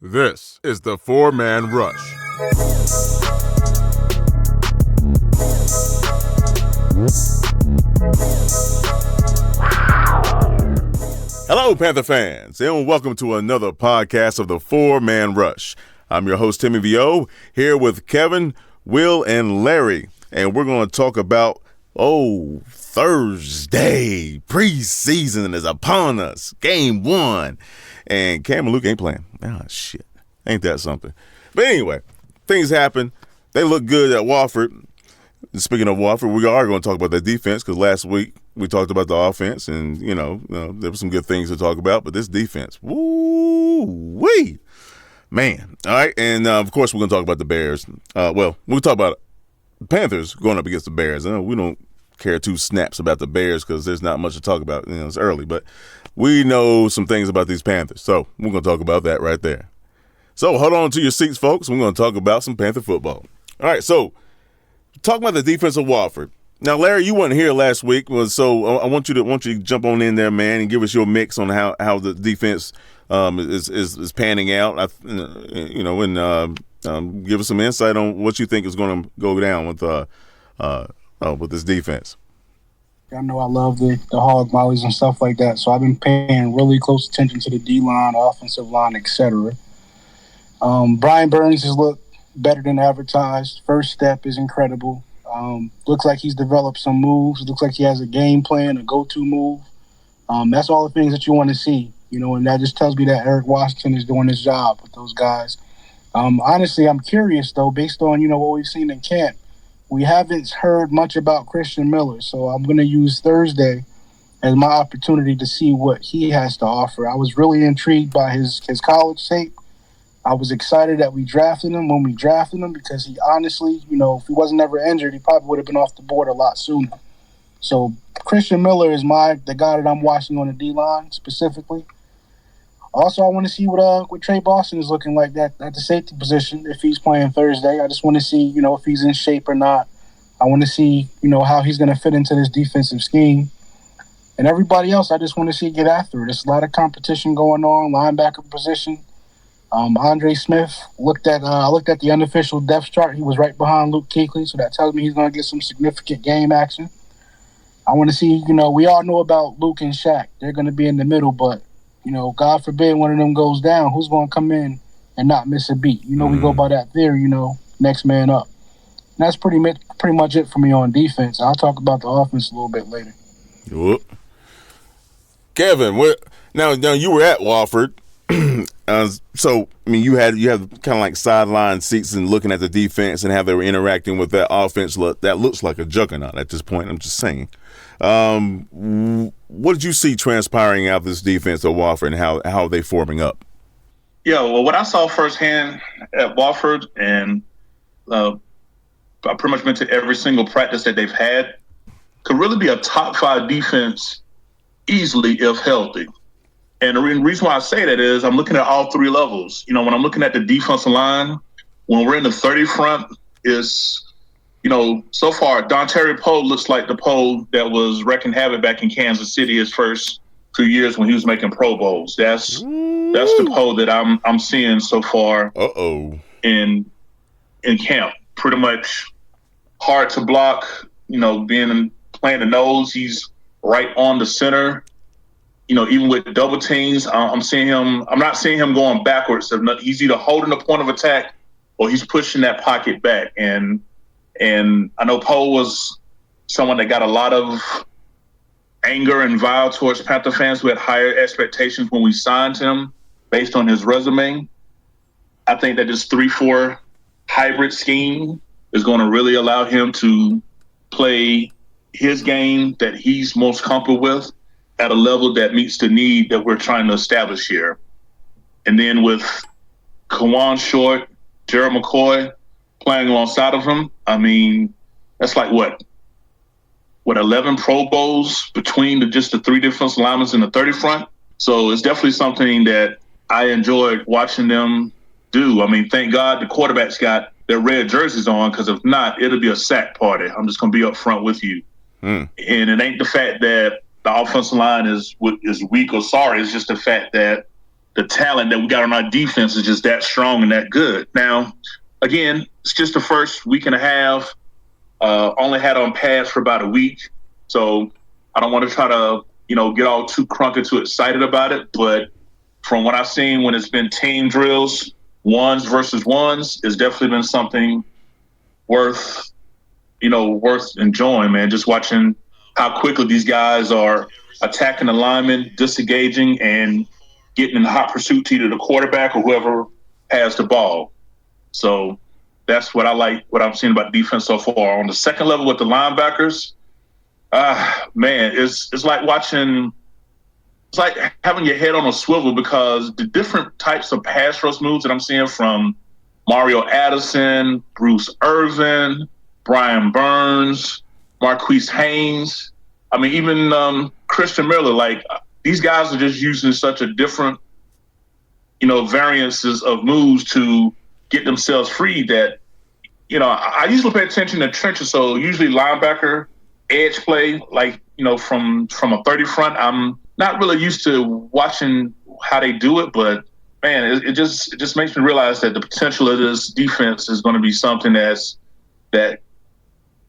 This is the Four-Man Rush. Hello, Panther fans, and welcome to another podcast of the Four-Man Rush. I'm your host, Timmy V.O., here with Kevin, Will, and Larry, and we're going to talk about, Thursday. Preseason is upon us. Game 1. And Cam and Luke ain't playing. Shit. Ain't that something? But anyway, things happen. They look good at Wofford. Speaking of Wofford, we are going to talk about the defense because last week we talked about the offense and, there were some good things to talk about. But this defense, woo-wee. Man. All right. And, of course, we're going to talk about the Bears. We'll talk about the Panthers going up against the Bears. We don't care two snaps about the Bears because there's not much to talk about. It's early. But we know some things about these Panthers. So we're going to talk about that right there. So hold on to your seats, folks. We're going to talk about some Panther football. All right, so talking about the defense of Wofford. Now, Larry, you weren't here last week, so I want you to jump on in there, man, and give us your mix on how the defense is panning out. And give us some insight on what you think is going to go down with this defense. I know I love the hog mollies and stuff like that, so I've been paying really close attention to the D-line, offensive line, etc. Brian Burns has looked better than advertised. First step is incredible. Looks like he's developed some moves. Looks like he has a game plan, a go-to move. That's all the things that you want to see, and that just tells me that Eric Washington is doing his job with those guys. Honestly, I'm curious, though, based on, what we've seen in camp. We haven't heard much about Christian Miller, so I'm going to use Thursday as my opportunity to see what he has to offer. I was really intrigued by his college tape. I was excited that we drafted him when we drafted him because he honestly, if he wasn't ever injured, he probably would have been off the board a lot sooner. So Christian Miller is the guy that I'm watching on the D-line specifically. Also, I want to see what Trey Boston is looking like at the safety position if he's playing Thursday. I just want to see, if he's in shape or not. I want to see, how he's going to fit into this defensive scheme. And everybody else, I just want to see get after it. There's a lot of competition going on, linebacker position. Andre Smith, I looked at the unofficial depth chart. He was right behind Luke Kuechly, so that tells me he's going to get some significant game action. I want to see, we all know about Luke and Shaq. They're going to be in the middle, but God forbid one of them goes down, who's going to come in and not miss a beat? We go by that theory, next man up. And that's pretty much it for me on defense. I'll talk about the offense a little bit later. Whoop. Kevin, now you were at Wofford. You have kind of like sideline seats and looking at the defense and how they were interacting with that offense. That looks like a juggernaut at this point. I'm just saying. What did you see transpiring out of this defense at Wofford and how are they forming up? Yeah, well, what I saw firsthand at Wofford, and I pretty much been to every single practice that they've had, could really be a top 5 defense easily if healthy. And the reason why I say that is I'm looking at all 3 levels. When I'm looking at the defensive line, when we're in the 30 front, is so far, Dontari Poe looks like the Poe that was wrecking havoc back in Kansas City his first few years when he was making Pro Bowls. That's the Poe that I'm seeing so far. In camp. Pretty much hard to block. Playing the nose, he's right on the center. Even with double teams, I'm seeing him. I'm not seeing him going backwards. He's either holding the point of attack or he's pushing that pocket back. And I know Poe was someone that got a lot of anger and vile towards Panther fans who had higher expectations when we signed him based on his resume. I think that this 3-4 hybrid scheme is going to really allow him to play his game that he's most comfortable with at a level that meets the need that we're trying to establish here. And then with Kawan Short, Gerald McCoy playing alongside of him, that's like what 11 Pro Bowls between just the 3 defensive linemen in the 30 front. So it's definitely something that I enjoyed watching them do. Thank God the quarterbacks got their red jerseys on, because if not, it'll be a sack party. I'm just going to be up front with you. And it ain't the fact that the offensive line is weak or sorry. It's just the fact that the talent that we got on our defense is just that strong and that good. Now, again, it's just the first week and a half. Only had on pads for about a week. So I don't want to try to, get all too crunk and too excited about it. But from what I've seen when it's been team drills, ones versus ones, it's definitely been something worth enjoying, man. Just watching how quickly these guys are attacking the linemen, disengaging, and getting in hot pursuit to either the quarterback or whoever has the ball. So that's what I like, what I'm seeing about defense so far. On the second level with the linebackers, man, it's like watching, it's like having your head on a swivel, because the different types of pass rush moves that I'm seeing from Mario Addison, Bruce Irvin, Brian Burns, Marquise Haynes, I mean, even Christian Miller, like, these guys are just using such a different, variances of moves to get themselves free that, I usually pay attention to trenches. So usually linebacker, edge play, like, from a 30 front, I'm not really used to watching how they do it, but man, it just makes me realize that the potential of this defense is going to be something that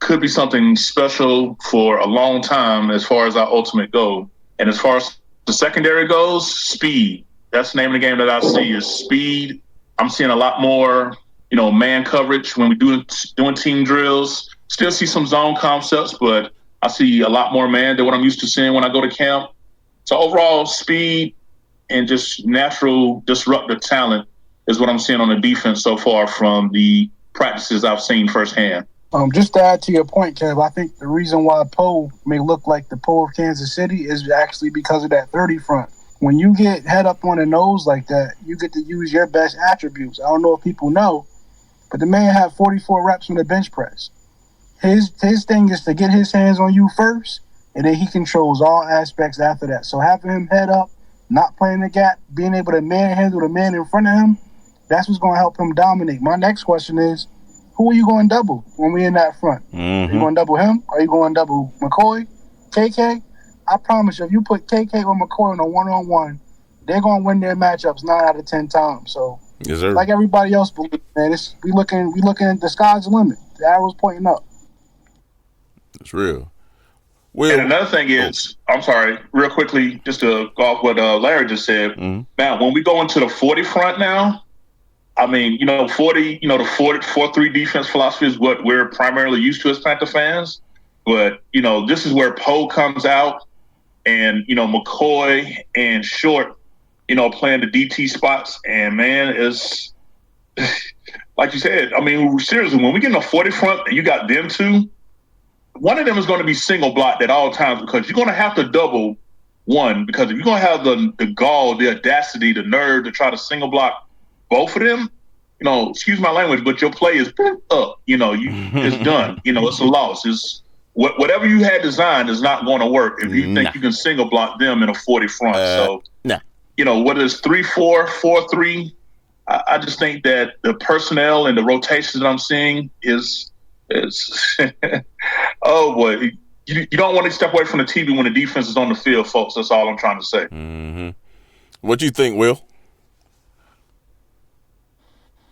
could be something special for a long time as far as our ultimate goal. And as far as the secondary goes, speed. That's the name of the game that I see, is speed. I'm seeing a lot more, man coverage when we doing team drills. Still see some zone concepts, but I see a lot more man than what I'm used to seeing when I go to camp. So overall, speed and just natural disruptive talent is what I'm seeing on the defense so far from the practices I've seen firsthand. Just to add to your point, Kev, I think the reason why Poe may look like the Poe of Kansas City is actually because of that 30 front. When you get head up on the nose like that, you get to use your best attributes. I don't know if people know, but the man had 44 reps on the bench press. His thing is to get his hands on you first, and then he controls all aspects after that. So having him head up, not playing the gap, being able to manhandle the man in front of him, that's what's going to help him dominate. My next question is, who are you going to double when we're in that front? Mm-hmm. Are you going to double him? Are you going to double McCoy, KK? I promise you, if you put KK or McCoy on a one-on-one, they're going to win their matchups 9 out of 10 times. So, yes, sir. Like everybody else believes, man, we looking at the sky's the limit. The arrow's pointing up. It's real. Well, and another thing is, I'm sorry, real quickly, just to go off what Larry just said. Mm-hmm. Now, when we go into the 40 front now, I mean, 40, the 4-3 defense philosophy is what we're primarily used to as Panther fans. But, this is where Poe comes out and, McCoy and Short, playing the DT spots. And, man, it's like you said, I mean, seriously, when we get in a 40 front and you got them two, one of them is going to be single blocked at all times, because you're going to have to double one, because if you're going to have the gall, the audacity, the nerve to try to single block both of them, excuse my language, but your play is up. It's done. It's a loss. It's whatever you had designed is not going to work if you think you can single block them in a 40 front. Whether it's 3-4, 4-3, I just think that the personnel and the rotations that I'm seeing is oh boy. You don't want to step away from the TV when the defense is on the field, folks. That's all I'm trying to say. Mm-hmm. What do you think, Will?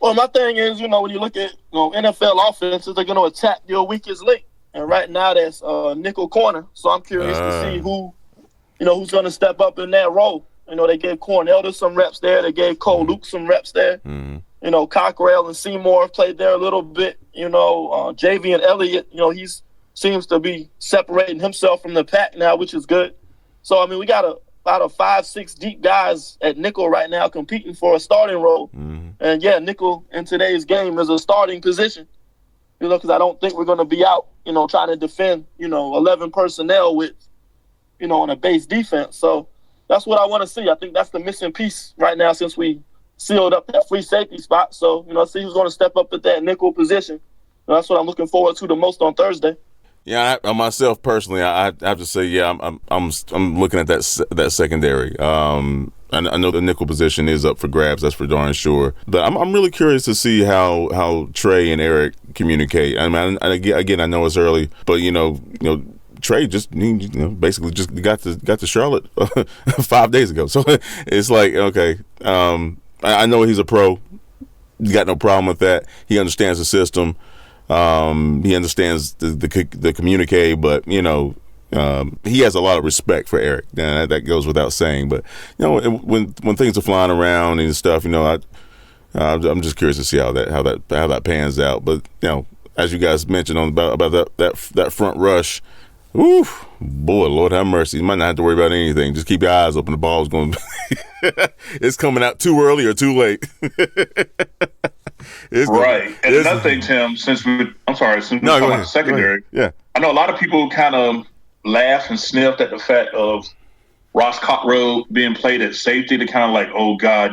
Well, my thing is, when you look at NFL offenses, they're going to attack your weakest link. And right now that's nickel corner. So I'm curious to see who's going to step up in that role. They gave Cornell some reps there. They gave Cole Luke some reps there. Mm-hmm. Cockrell and Seymour played there a little bit. Javian Elliott, he seems to be separating himself from the pack now, which is good. So, I mean, we got about 5-6 deep guys at nickel right now competing for a starting role. Mm-hmm. And, yeah, nickel in today's game is a starting position, because I don't think we're going to be out, trying to defend, 11 personnel with, on a base defense. So that's what I want to see. I think that's the missing piece right now since we sealed up that free safety spot. So, see who's going to step up at that nickel position. That's what I'm looking forward to the most on Thursday. Yeah, myself personally, I have to say, yeah, I'm looking at that secondary. I know the nickel position is up for grabs, that's for darn sure. But I'm really curious to see how Trey and Eric communicate. I mean, again, I know it's early, but Trey just basically just got to Charlotte 5 days ago. So it's like, okay, I know he's a pro. He got no problem with that. He understands the system. He understands the communique, but he has a lot of respect for Eric. That goes without saying. But when things are flying around and stuff, I'm just curious to see how that pans out. But as you guys mentioned about that front rush, oof, boy, Lord have mercy. You might not have to worry about anything. Just keep your eyes open. The ball's going. It's coming out too early or too late. Right. And another thing, Tim, since we're talking about secondary, yeah, I know a lot of people kind of laughed and sniffed at the fact of Ross Cockrell being played at safety. To kind of like, oh God,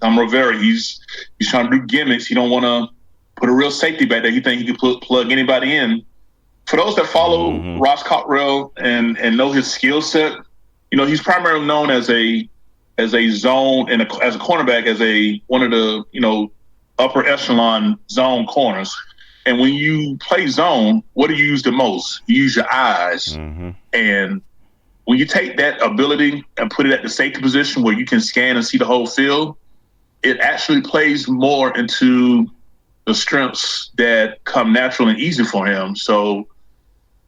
I'm Rivera. He's trying to do gimmicks. He don't want to put a real safety back there. He think he can plug anybody in. For those that follow Ross Cockrell and know his skill set, he's primarily known as a zone and as a cornerback, as one of the upper echelon zone corners. And when you play zone, what do you use the most? You use your eyes. Mm-hmm. And when you take that ability and put it at the safety position where you can scan and see the whole field, it actually plays more into the strengths that come natural and easy for him. So,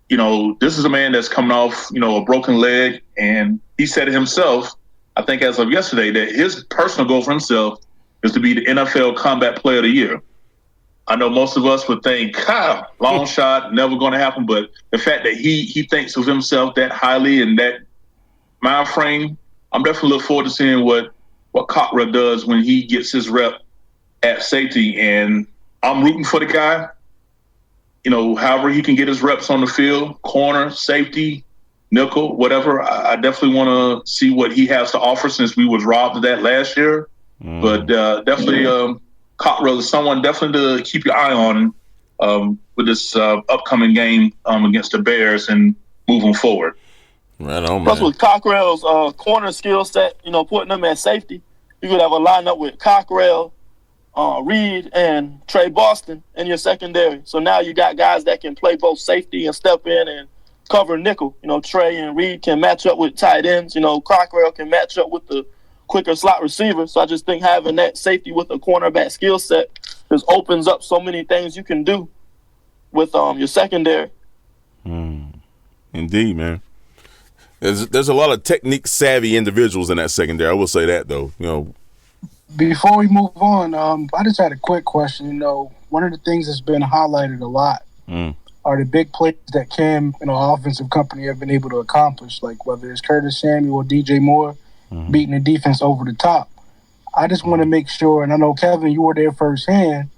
this is a man that's coming off, a broken leg. And he said it himself, I think as of yesterday, that his personal goal for himself is to be the NFL Combat Player of the Year. I know most of us would think, long shot, never going to happen. But the fact that he thinks of himself that highly and that mind frame, I'm definitely looking forward to seeing what Cockrell does when he gets his rep at safety. And I'm rooting for the guy. However he can get his reps on the field, corner, safety, nickel, whatever. I definitely want to see what he has to offer since we was robbed of that last year. But definitely Cockrell is someone definitely to keep your eye on with this upcoming game against the Bears and moving forward. Right on, man. Plus with Cockrell's corner skill set, putting them at safety, you could have a lineup with Cockrell, Reed, and Trey Boston in your secondary. So now you got guys that can play both safety and step in and cover nickel. Trey and Reed can match up with tight ends. Cockrell can match up with the quicker slot receiver. So I just think having that safety with a cornerback skill set just opens up so many things you can do with your secondary. Indeed, man. There's a lot of technique savvy individuals in that secondary. I will say that though. Before we move on, I just had a quick question. One of the things that's been highlighted a lot are the big plays that Cam and our offensive company have been able to accomplish, like whether it's Curtis Samuel or DJ Moore beating the defense over the top. I just want to make sure, and I know, Kevin, you were there firsthand,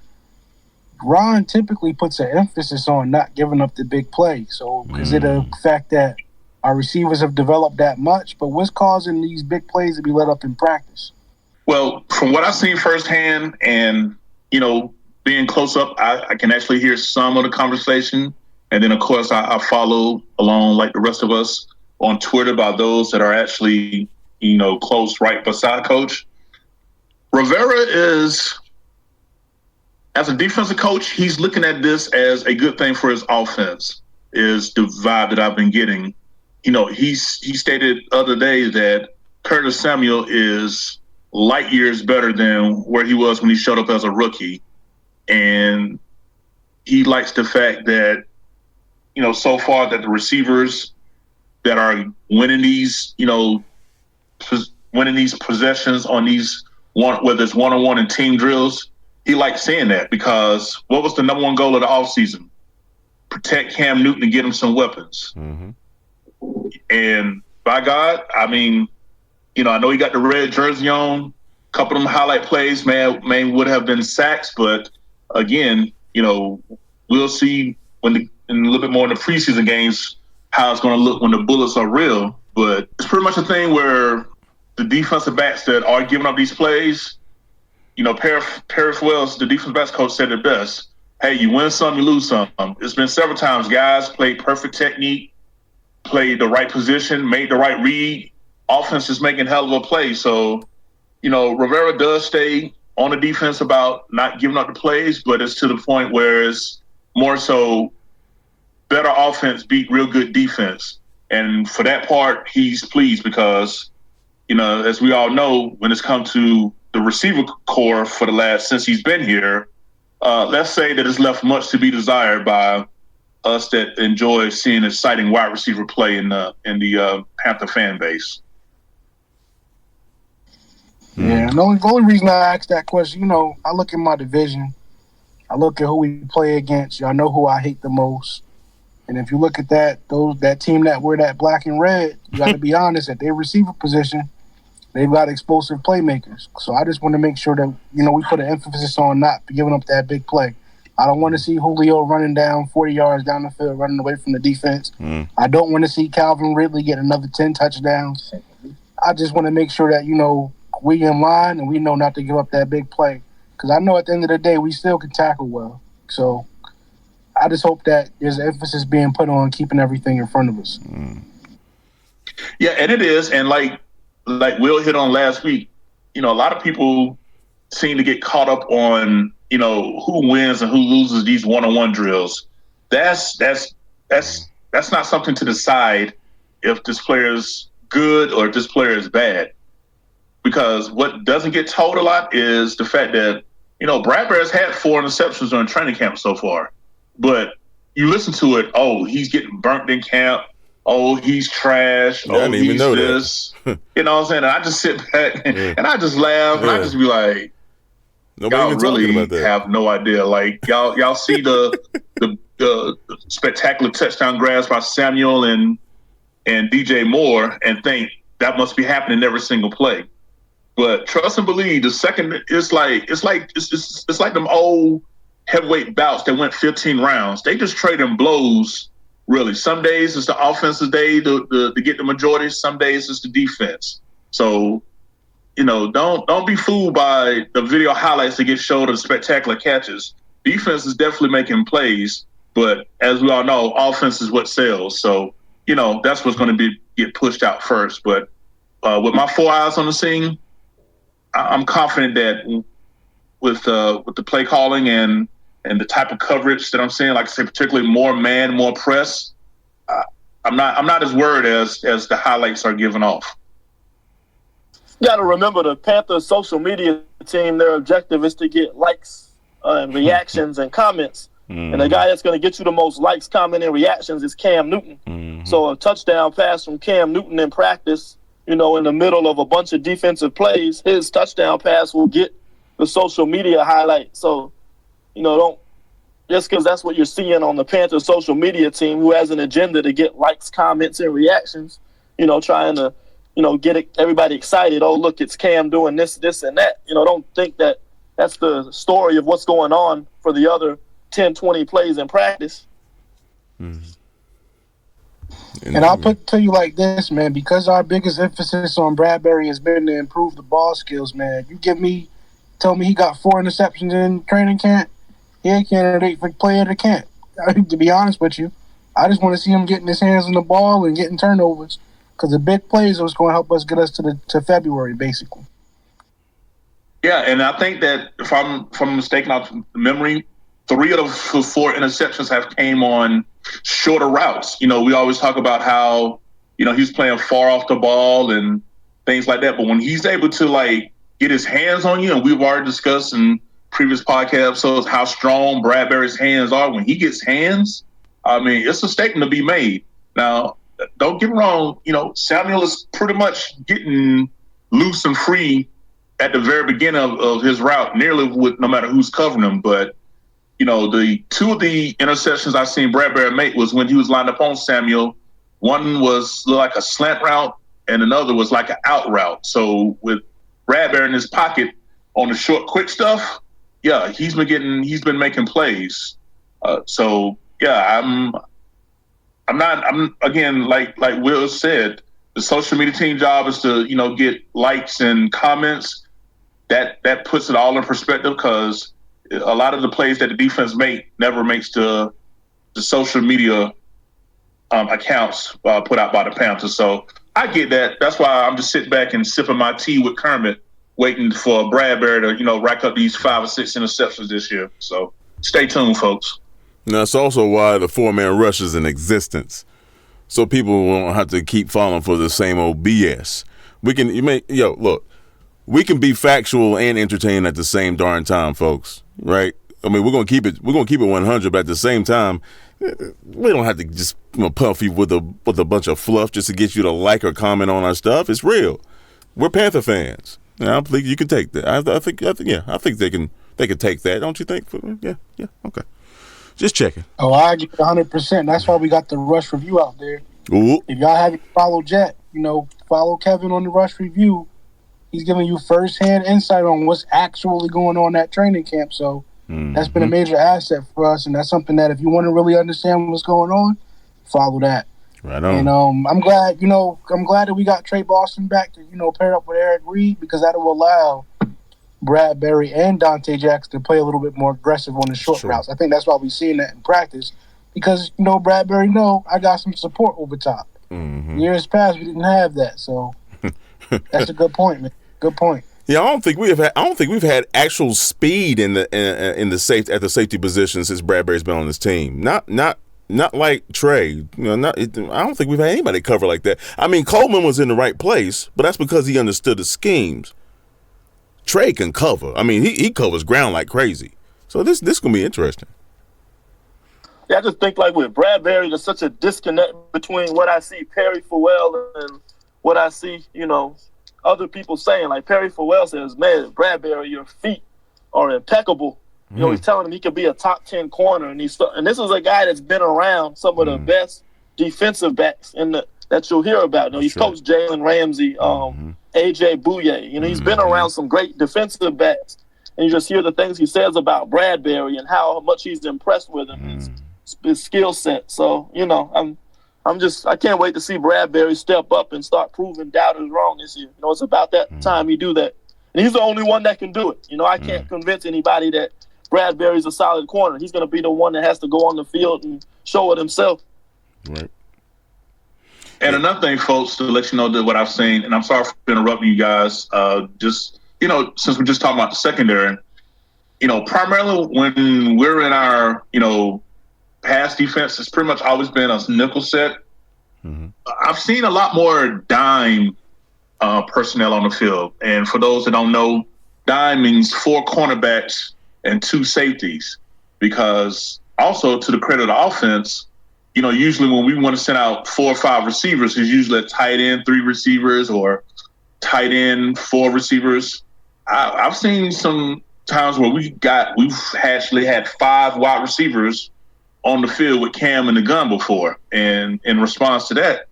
Ron typically puts an emphasis on not giving up the big play. So is it a fact that our receivers have developed that much? But what's causing these big plays to be let up in practice? Well, from what I've seen firsthand and, being close up, I can actually hear some of the conversation. And then, of course, I follow along like the rest of us on Twitter by those that are actually, close right beside Coach. Rivera is, as a defensive coach, he's looking at this as a good thing for his offense, is the vibe that I've been getting. He stated the other day that Curtis Samuel is light years better than where he was when he showed up as a rookie. And he likes the fact that, so far that the receivers that are winning these, winning these possessions on these whether it's one-on-one and team drills, he likes seeing that because what was the number one goal of the offseason? Protect Cam Newton and get him some weapons. And by God, I mean, I know he got the red jersey on. A couple of them highlight plays, man, would have been sacks. But again, we'll see in a little bit more in the preseason games how it's going to look when the bullets are real. But it's pretty much a thing where the defensive backs that are giving up these plays, Paris Wells, the defensive backs coach, said it best. Hey, you win some, you lose some. It's been several times guys played perfect technique, played the right position, made the right read. Offense is making hell of a play. So, Rivera does stay on the defense about not giving up the plays, but it's to the point where it's more so better offense beat real good defense. And for that part, he's pleased because, as we all know, when it's come to the receiver core since he's been here, let's say that it's left much to be desired by us that enjoy seeing exciting wide receiver play in the Panther fan base. Yeah, and the only reason I asked that question, I look at my division, I look at who we play against. I know who I hate the most. And if you look at that team that wear that black and red, you got to be honest, at their receiver position, they've got explosive playmakers. So I just want to make sure that, we put an emphasis on not giving up that big play. I don't want to see Julio running down 40 yards down the field, running away from the defense. I don't want to see Calvin Ridley get another 10 touchdowns. I just want to make sure that, we in line and we know not to give up that big play. Because I know at the end of the day, we still can tackle well. So I just hope that there's an emphasis being put on keeping everything in front of us. Yeah, and it is. And like Will hit on last week, a lot of people seem to get caught up on, who wins and who loses these one-on-one drills. That's not something to decide if this player is good or if this player is bad. Because what doesn't get told a lot is the fact that, Bradbury's had 4 interceptions during training camp so far. But you listen to it, he's getting burnt in camp. He's trash. I didn't even know this. You know what I'm saying? And I just sit back and I just laugh and I just be like, y'all really have no idea. Like y'all see the spectacular touchdown grabs by Samuel and DJ Moore and think that must be happening every single play. But trust and believe, the second it's like them old heavyweight bouts that went 15 rounds. They just trade in blows. Really, some days it's the offensive day to get the majority. Some days it's the defense. So, don't be fooled by the video highlights that get showed of spectacular catches. Defense is definitely making plays, but as we all know, offense is what sells. So, that's what's going to get pushed out first. But with my 4 eyes on the scene, I'm confident that with the play calling and the type of coverage that I'm seeing, like I say, particularly more man, more press, I'm not as worried as the highlights are given off. You got to remember the Panthers social media team, their objective is to get likes and reactions and comments. And the guy that's going to get you the most likes, comment, and reactions is Cam Newton. So a touchdown pass from Cam Newton in practice, in the middle of a bunch of defensive plays, his touchdown pass will get the social media highlight. So, don't just because that's what you're seeing on the Panthers social media team, who has an agenda to get likes, comments, and reactions, trying to, get everybody excited. Oh, look, it's Cam doing this, and that. Don't think that that's the story of what's going on for the other 10, 20 plays in practice. And I'll tell you like this, man, because our biggest emphasis on Bradbury has been to improve the ball skills, man. Tell me he got 4 interceptions in training camp, he a candidate for player of the camp. To be honest with you, I just want to see him getting his hands on the ball and getting turnovers, because the big plays are what's going to help us get us to February, basically. Yeah, and I think that if I'm mistaken off memory, 3 of the 4 interceptions have came on shorter routes. We always talk about how, he's playing far off the ball and things like that. But when he's able to, get his hands on you, and we've already discussed in previous podcast episodes how strong Bradbury's hands are. When he gets hands, it's a statement to be made. Now, don't get me wrong, Samuel is pretty much getting loose and free at the very beginning of his route, nearly no matter who's covering him. But the 2 of the interceptions I've seen Bradbury make was when he was lined up on Samuel. One was like a slant route, and another was like an out route. So with Bradbury in his pocket on the short, quick stuff, yeah, he's been making plays. So yeah, I'm again, like Will said, the social media team job is to get likes and comments. That puts it all in perspective, because a lot of the plays that the defense never makes the social media accounts put out by the Panthers. So I get that. That's why I'm just sitting back and sipping my tea with Kermit, waiting for Bradbury to rack up these 5 or 6 interceptions this year. So stay tuned, folks. And that's also why the 4-man rush is in existence. So people won't have to keep falling for the same old BS. We can be factual and entertaining at the same darn time, folks. Right? I mean, we're gonna keep it 100, but at the same time, we don't have to just puff you with a bunch of fluff just to get you to like or comment on our stuff. It's real. We're Panther fans. And I think you can take that. I think they can take that. Don't you think? Yeah. Okay. Just checking. Oh, I agree 100%. That's why we got the Rush Review out there. Ooh. If y'all haven't followed Jet, follow Kevin on the Rush Review. He's giving you firsthand insight on what's actually going on at training camp. So that's been a major asset for us, and that's something that if you want to really understand what's going on, follow that. Right on. And I'm glad that we got Trey Boston back to pair up with Eric Reed, because that'll allow Bradbury and Dante Jackson to play a little bit more aggressive on the short routes. I think that's why we've seen that in practice, because Bradbury I got some support over top. Years past we didn't have that, so that's a good point, man. Good point. Yeah, I don't think we've had actual speed in the safety position since Bradbury's been on this team. Not like Trey. I don't think we've had anybody cover like that. I mean, Coleman was in the right place, but that's because he understood the schemes. Trey can cover. I mean, he covers ground like crazy. So this gonna be interesting. Yeah, I just think like with Bradbury, there's such a disconnect between what I see Perry Fowell and what I see, other people saying. Like Perry Fowell says, man, Bradbury, your feet are impeccable. He's telling him he could be a top 10 corner, and this is a guy that's been around some of the best defensive backs that you'll hear about. He's coached Jalen Ramsey, AJ Bouye. He's been around some great defensive backs, and you just hear the things he says about Bradbury and how much he's impressed with him, his skill set. So I can't wait to see Bradbury step up and start proving doubters wrong this year. It's about that time he do that. And he's the only one that can do it. I can't convince anybody that Bradbury's a solid corner. He's going to be the one that has to go on the field and show it himself. Right. And another thing, folks, to let you know that what I've seen, and I'm sorry for interrupting you guys, since we're just talking about the secondary, primarily when we're in our, pass defense, it's pretty much always been a nickel set. I've seen a lot more dime personnel on the field. And for those that don't know, dime means 4 cornerbacks and 2 safeties, because also to the credit of the offense, usually when we want to send out 4 or 5 receivers, it's usually a tight end 3 receivers or tight end 4 receivers. I've seen some times where we've actually had 5 wide receivers on the field with Cam and the gun before. And in response to that,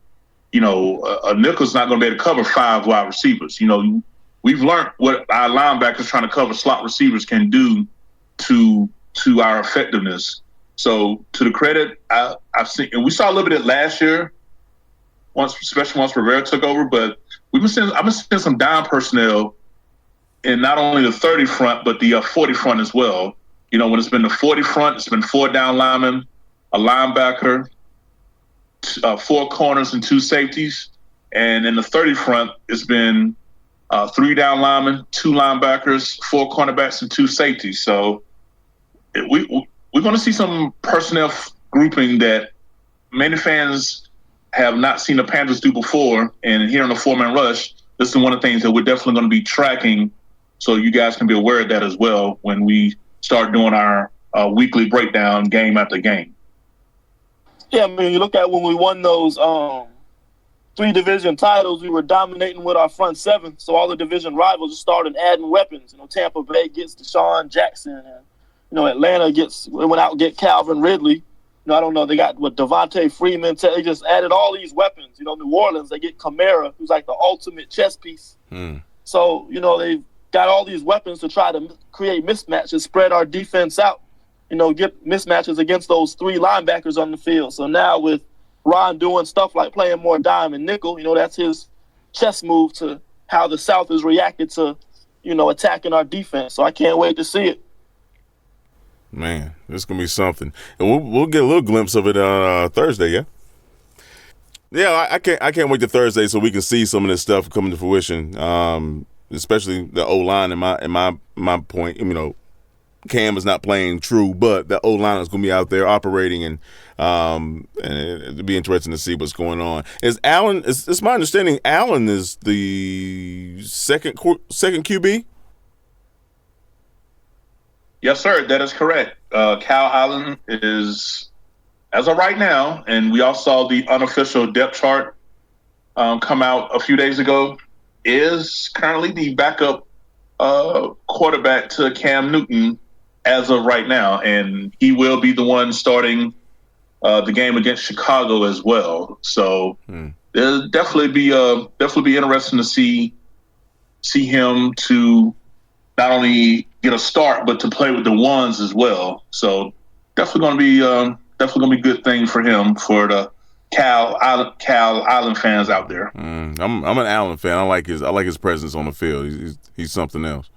a nickel's not going to be able to cover 5 wide receivers. We've learned what our linebackers trying to cover slot receivers can do to our effectiveness. So to the credit, I've seen, and we saw a little bit of it last year, especially once Rivera took over, but I've been seeing some down personnel in not only the 30 front, but the 40 front as well. When it's been the 40 front, it's been 4 down linemen, a linebacker, 4 corners and 2 safeties. And in the 30 front, it's been 3 down linemen, 2 linebackers, 4 cornerbacks, and 2 safeties. So we're going to see some personnel grouping that many fans have not seen the Panthers do before. And here on the 4-man rush, this is one of the things that we're definitely going to be tracking, so you guys can be aware of that as well when we start doing our weekly breakdown game after game. Yeah, you look at when we won those 3 division titles, we were dominating with our front 7. So all the division rivals just started adding weapons. Tampa Bay gets Deshaun Jackson, and Atlanta went out and get Calvin Ridley. I don't know, they got Devontae Freeman. They just added all these weapons. New Orleans, they get Kamara, who's like the ultimate chess piece. So they've got all these weapons to try to create mismatches, spread our defense out, get mismatches against those 3 linebackers on the field. So now with Ron doing stuff like playing more dime and nickel, that's his chess move to how the South has reacted to, attacking our defense. So I can't wait to see it. Man, this is going to be something. And we'll get a little glimpse of it on Thursday, yeah? Yeah, I can't wait to Thursday so we can see some of this stuff coming to fruition. Especially the O-line in my point, Cam is not playing true, but the O-line is going to be out there operating, and it'll be interesting to see what's going on. Is Allen? It's my understanding Allen is the second QB. Yes, sir. That is correct. Cal Allen is, as of right now, and we all saw the unofficial depth chart come out a few days ago, is currently the backup quarterback to Cam Newton as of right now, and he will be the one starting the game against Chicago as well. So it'll definitely be interesting to see him to not only get a start but to play with the ones as well. So definitely going to be a good thing for him, for the Cal Allen fans out there. I'm an Allen fan. I like his presence on the field. He's something else.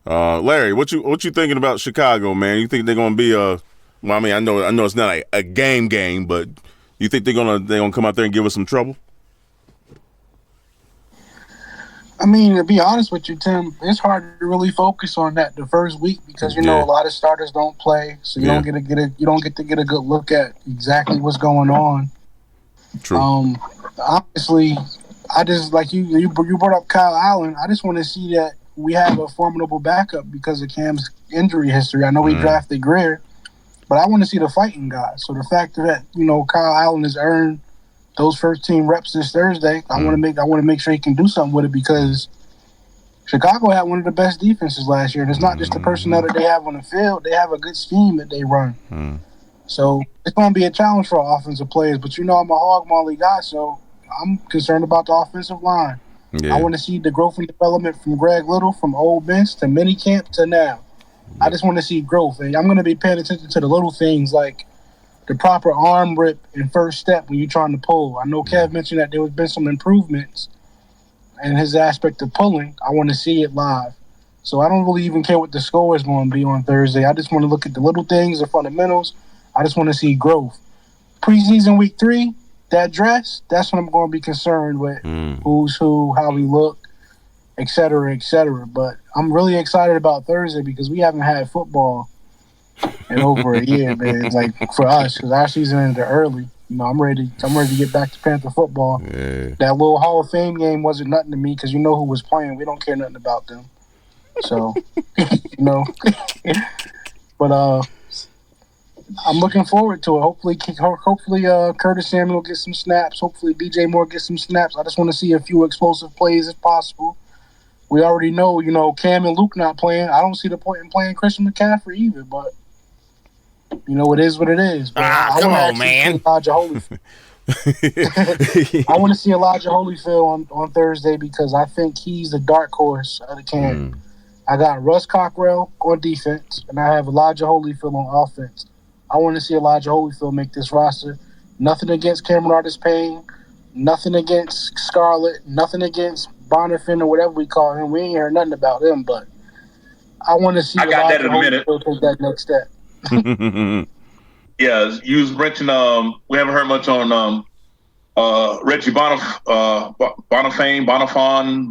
Larry, what you thinking about Chicago, man? You think they're gonna be well, I mean, I know it's not a game, but you think they're gonna come out there and give us some trouble? I mean, to be honest with you, Tim, it's hard to really focus on that the first week because you know a lot of starters don't play, so you don't get to get a good look at exactly what's going on. True. Honestly, I just like you brought up Kyle Allen. I just want to see that we have a formidable backup because of Cam's injury history. I know we drafted Greer, but I want to see the fighting guy. So the fact that Kyle Allen has earned those first team reps this Thursday, I want to make sure he can do something with it because Chicago had one of the best defenses last year. And it's not just the personnel that they have on the field; they have a good scheme that they run. So it's going to be a challenge for our offensive players. But I'm a hog molly guy, so I'm concerned about the offensive line. Yeah. I want to see the growth and development from Greg Little, from Ole Miss to minicamp to now. I just want to see growth. And I'm going to be paying attention to the little things like the proper arm rip and first step when you're trying to pull. I know Kev mentioned that there has been some improvements in his aspect of pulling. I want to see it live. So I don't really even care what the score is going to be on Thursday. I just want to look at the little things, the fundamentals. I just want to see growth. Preseason week 3, that dress, that's what I'm going to be concerned with. Who's who, how we look, et cetera, et cetera. But I'm really excited about Thursday because we haven't had football in over a year, man. It's like for us, because our season ended early. I'm ready to get back to Panther football. Yeah. That little Hall of Fame game wasn't nothing to me because you know who was playing. We don't care nothing about them. So, But I'm looking forward to it. Hopefully, Curtis Samuel gets some snaps. Hopefully, DJ Moore gets some snaps. I just want to see a few explosive plays if possible. We already know, Cam and Luke not playing. I don't see the point in playing Christian McCaffrey either, but, it is what it is. But come on, man. Elijah Holyfield. I want to see Elijah Holyfield on Thursday because I think he's the dark horse of the camp. I got Russ Cockrell on defense, and I have Elijah Holyfield on offense. I want to see Elijah Holyfield make this roster. Nothing against Cameron Artis-Payne, nothing against Scarlett, nothing against Bonifin or whatever we call him. We ain't heard nothing about him, but I want to see Elijah Holyfield take that next step. Yeah, you mentioned we haven't heard much on Reggie Bonifon,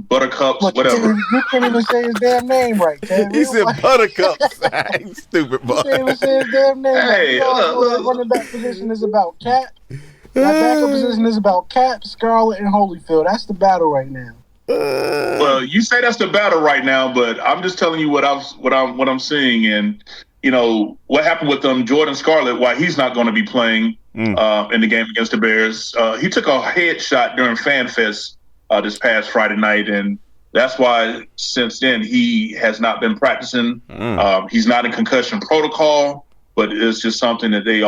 Buttercups, whatever. You can't even say his damn name right, Ken. He said Buttercups. Stupid boy. You can't even say his damn name right. Hey, that running back position is about Cap. That backup position is about Cap, Scarlett, and Holyfield. That's the battle right now. Well, you say that's the battle right now, but I'm just telling you what I'm seeing, and what happened with Jordan Scarlett, why he's not going to be playing in the game against the Bears. He took a headshot during FanFest this past Friday night, and that's why since then he has not been practicing. He's not in concussion protocol, but it's just something that they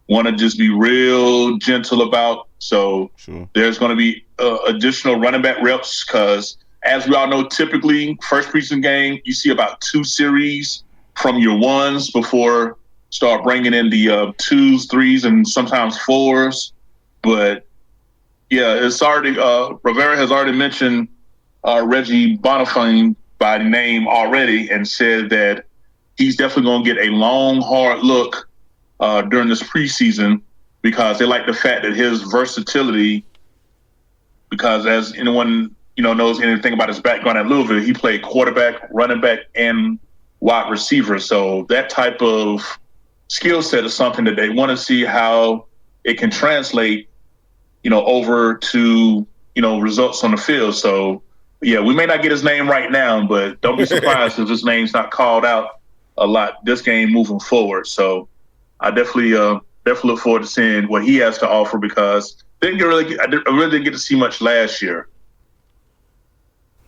want to just be real gentle about. So there's going to be additional running back reps because, as we all know, typically first preseason game, you see about 2 series from your ones before start bringing in the 2s, 3s, and sometimes 4s. But yeah, it's already Rivera has already mentioned Reggie Bonifane by name already and said that he's definitely going to get a long, hard look during this preseason because they like the fact that his versatility, because as anyone knows anything about his background at Louisville, he played quarterback, running back, and wide receiver. So that type of skill set is something that they want to see how it can translate, over to, results on the field. So, yeah, we may not get his name right now, but don't be surprised if his name's not called out a lot this game moving forward. So I definitely look forward to seeing what he has to offer, because I really didn't get to see much last year.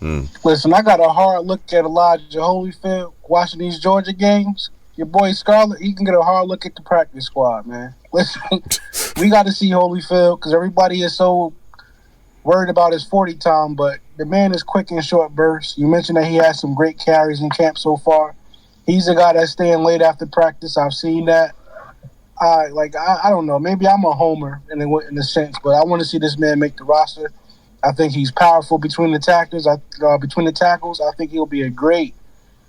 Listen, I got a hard look at Elijah Holyfield watching these Georgia games. Your boy Scarlett, he can get a hard look at the practice squad, man. Listen, we got to see Holyfield because everybody is so worried about his 40 time, but the man is quick in short bursts. You mentioned that he has some great carries in camp so far. He's a guy that's staying late after practice. I've seen that. I don't know. Maybe I'm a homer in a sense, but I want to see this man make the roster. I think he's powerful between the tackles. I think he'll be a great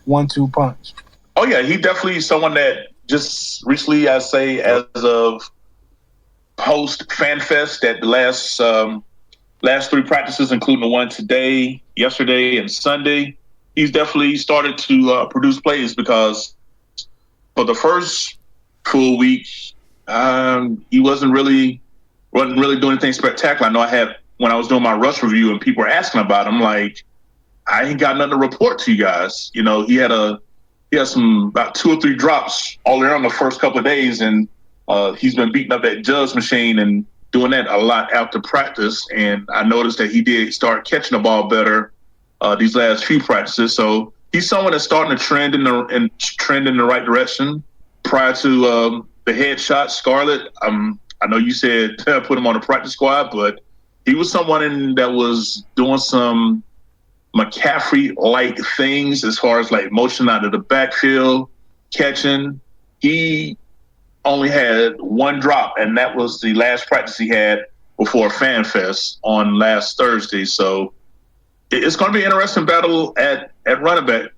1-2 punch. Oh yeah, he definitely is someone that just recently, I say, as of post FanFest, that the last 3 practices, including the one today, yesterday, and Sunday, he's definitely started to produce plays, because for the first full week, he wasn't really doing anything spectacular. I know when I was doing my rush review and people were asking about him, like, I ain't got nothing to report to you guys. He had about 2 or 3 drops all around the first couple of days, and he's been beating up that judge machine and doing that a lot after practice. And I noticed that he did start catching the ball better these last few practices. So he's someone that's starting to trend in the right direction. Prior to the headshot, Scarlett, I know you said put him on the practice squad, but he was someone that was doing some McCaffrey-like things as far as like motion out of the backfield, catching. He only had 1 drop, and that was the last practice he had before FanFest on last Thursday. So it's going to be an interesting battle at running back,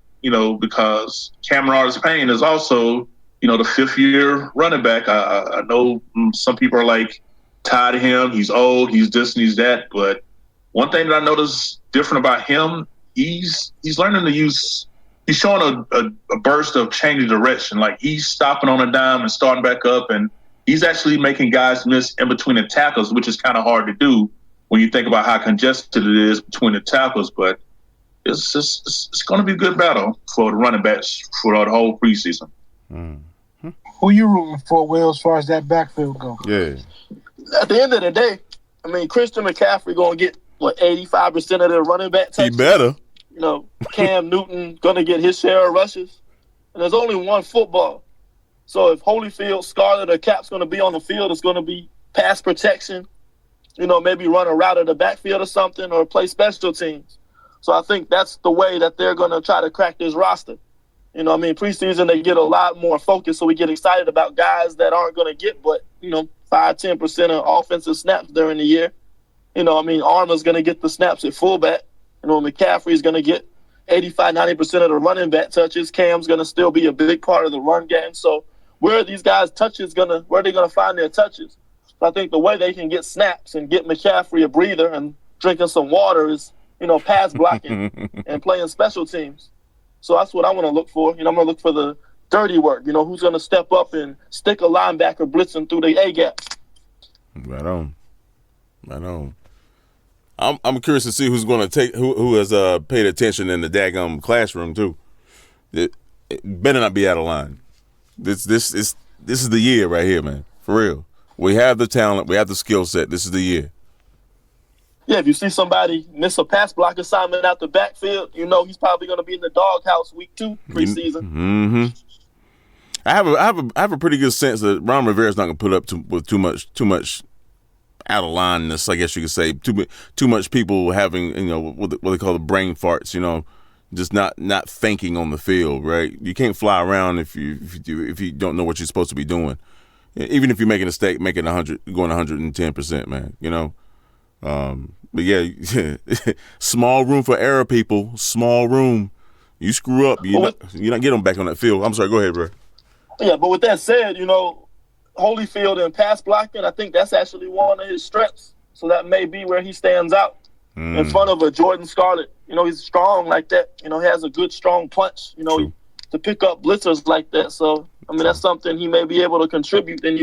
because Cameron Artis-Payne is also, the 5th-year running back. I know some people are like tired of him. He's old. He's this and he's that. But one thing that I noticed different about him, he's learning to use. He's showing a burst of changing direction. Like, he's stopping on a dime and starting back up, and he's actually making guys miss in between the tackles, which is kind of hard to do when you think about how congested it is between the tackles. But it's going to be a good battle for the running backs for the whole preseason. Who you rooting for, Will, as far as that backfield goes? Yeah. At the end of the day, Christian McCaffrey going to get, 85% of their running back touches? He better. Cam Newton going to get his share of rushes. And there's only one football. So if Holyfield, Scarlett, or Cap's going to be on the field, it's going to be pass protection, maybe run a route of the backfield or something, or play special teams. So I think that's the way that they're going to try to crack this roster. Preseason, they get a lot more focus, so we get excited about guys that aren't going to get but, 5-10% of offensive snaps during the year. Arma's going to get the snaps at fullback. McCaffrey's going to get 85-90% of the running back touches. Cam's going to still be a big part of the run game. So where are these guys' touches where are they going to find their touches? So I think the way they can get snaps and get McCaffrey a breather and drinking some water is, pass blocking and playing special teams. So that's what I want to look for. I'm going to look for the dirty work. Who's going to step up and stick a linebacker blitzing through the A-gap. Right on. I'm curious to see who's going to take who has paid attention in the daggum classroom too. It better not be out of line. This is the year right here, man. For real. We have the talent. We have the skill set. This is the year. Yeah, if you see somebody miss a pass block assignment out the backfield, he's probably going to be in the doghouse week 2 preseason. Mm-hmm. I have a pretty good sense that Ron Rivera's not going to put up with too much out of lineness, I guess you could say. Too much people having what they call the brain farts, just not thinking on the field, right? You can't fly around if you don't know what you're supposed to be doing. Even if you make a mistake, making 100, going 110%, man. But yeah, small room for error, people. Small room. You screw up, you're not getting them back on that field. I'm sorry. Go ahead, bro. Yeah, but with that said, Holyfield and pass blocking, I think that's actually one of his strengths. So that may be where he stands out in front of a Jordan Scarlett. He's strong like that. He has a good, strong punch. He to pick up blitzers like that. So, I mean, that's something he may be able to contribute. Then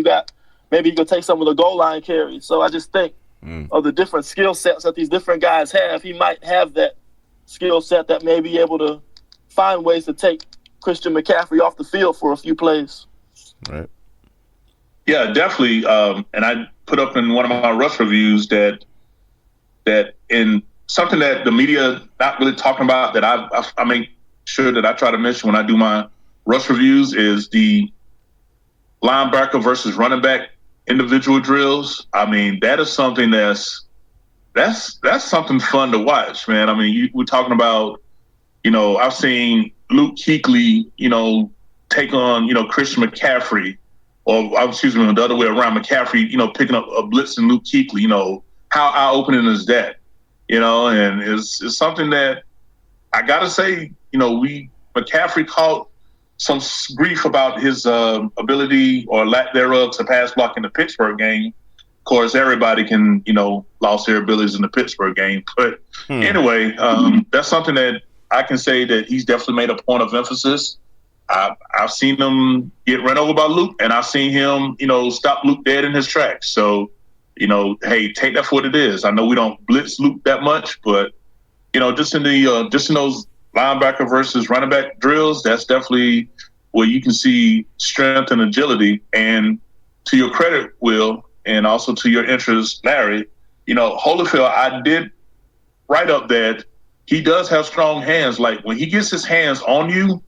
maybe you can take some of the goal line carries. So I just think of the different skill sets that these different guys have. He might have that skill set that may be able to find ways to take Christian McCaffrey off the field for a few plays. Right. Yeah, definitely. And I put up in one of my rush reviews that in something that the media not really talking about that I make sure that I try to mention when I do my rush reviews is the linebacker versus running back individual drills. I mean, that is something that's something fun to watch, man. I mean, we're talking about, I've seen Luke Kuechly, take on, Christian McCaffrey, or the other way around, McCaffrey, picking up a blitz and Luke Kuechly, how eye-opening is that? And it's something that I got to say, McCaffrey caught some grief about his ability or lack thereof to pass block in the Pittsburgh game. Of course, everybody can, lost their abilities in the Pittsburgh game. But anyway, that's something that I can say that he's definitely made a point of emphasis. I've seen him get run over by Luke, and I've seen him, stop Luke dead in his tracks. So, hey, take that for what it is. I know we don't blitz Luke that much, but, just in those linebacker versus running back drills, that's definitely where you can see strength and agility. And to your credit, Will, and also to your interest, Larry, Holyfield, I did write up that he does have strong hands. Like when he gets his hands on you,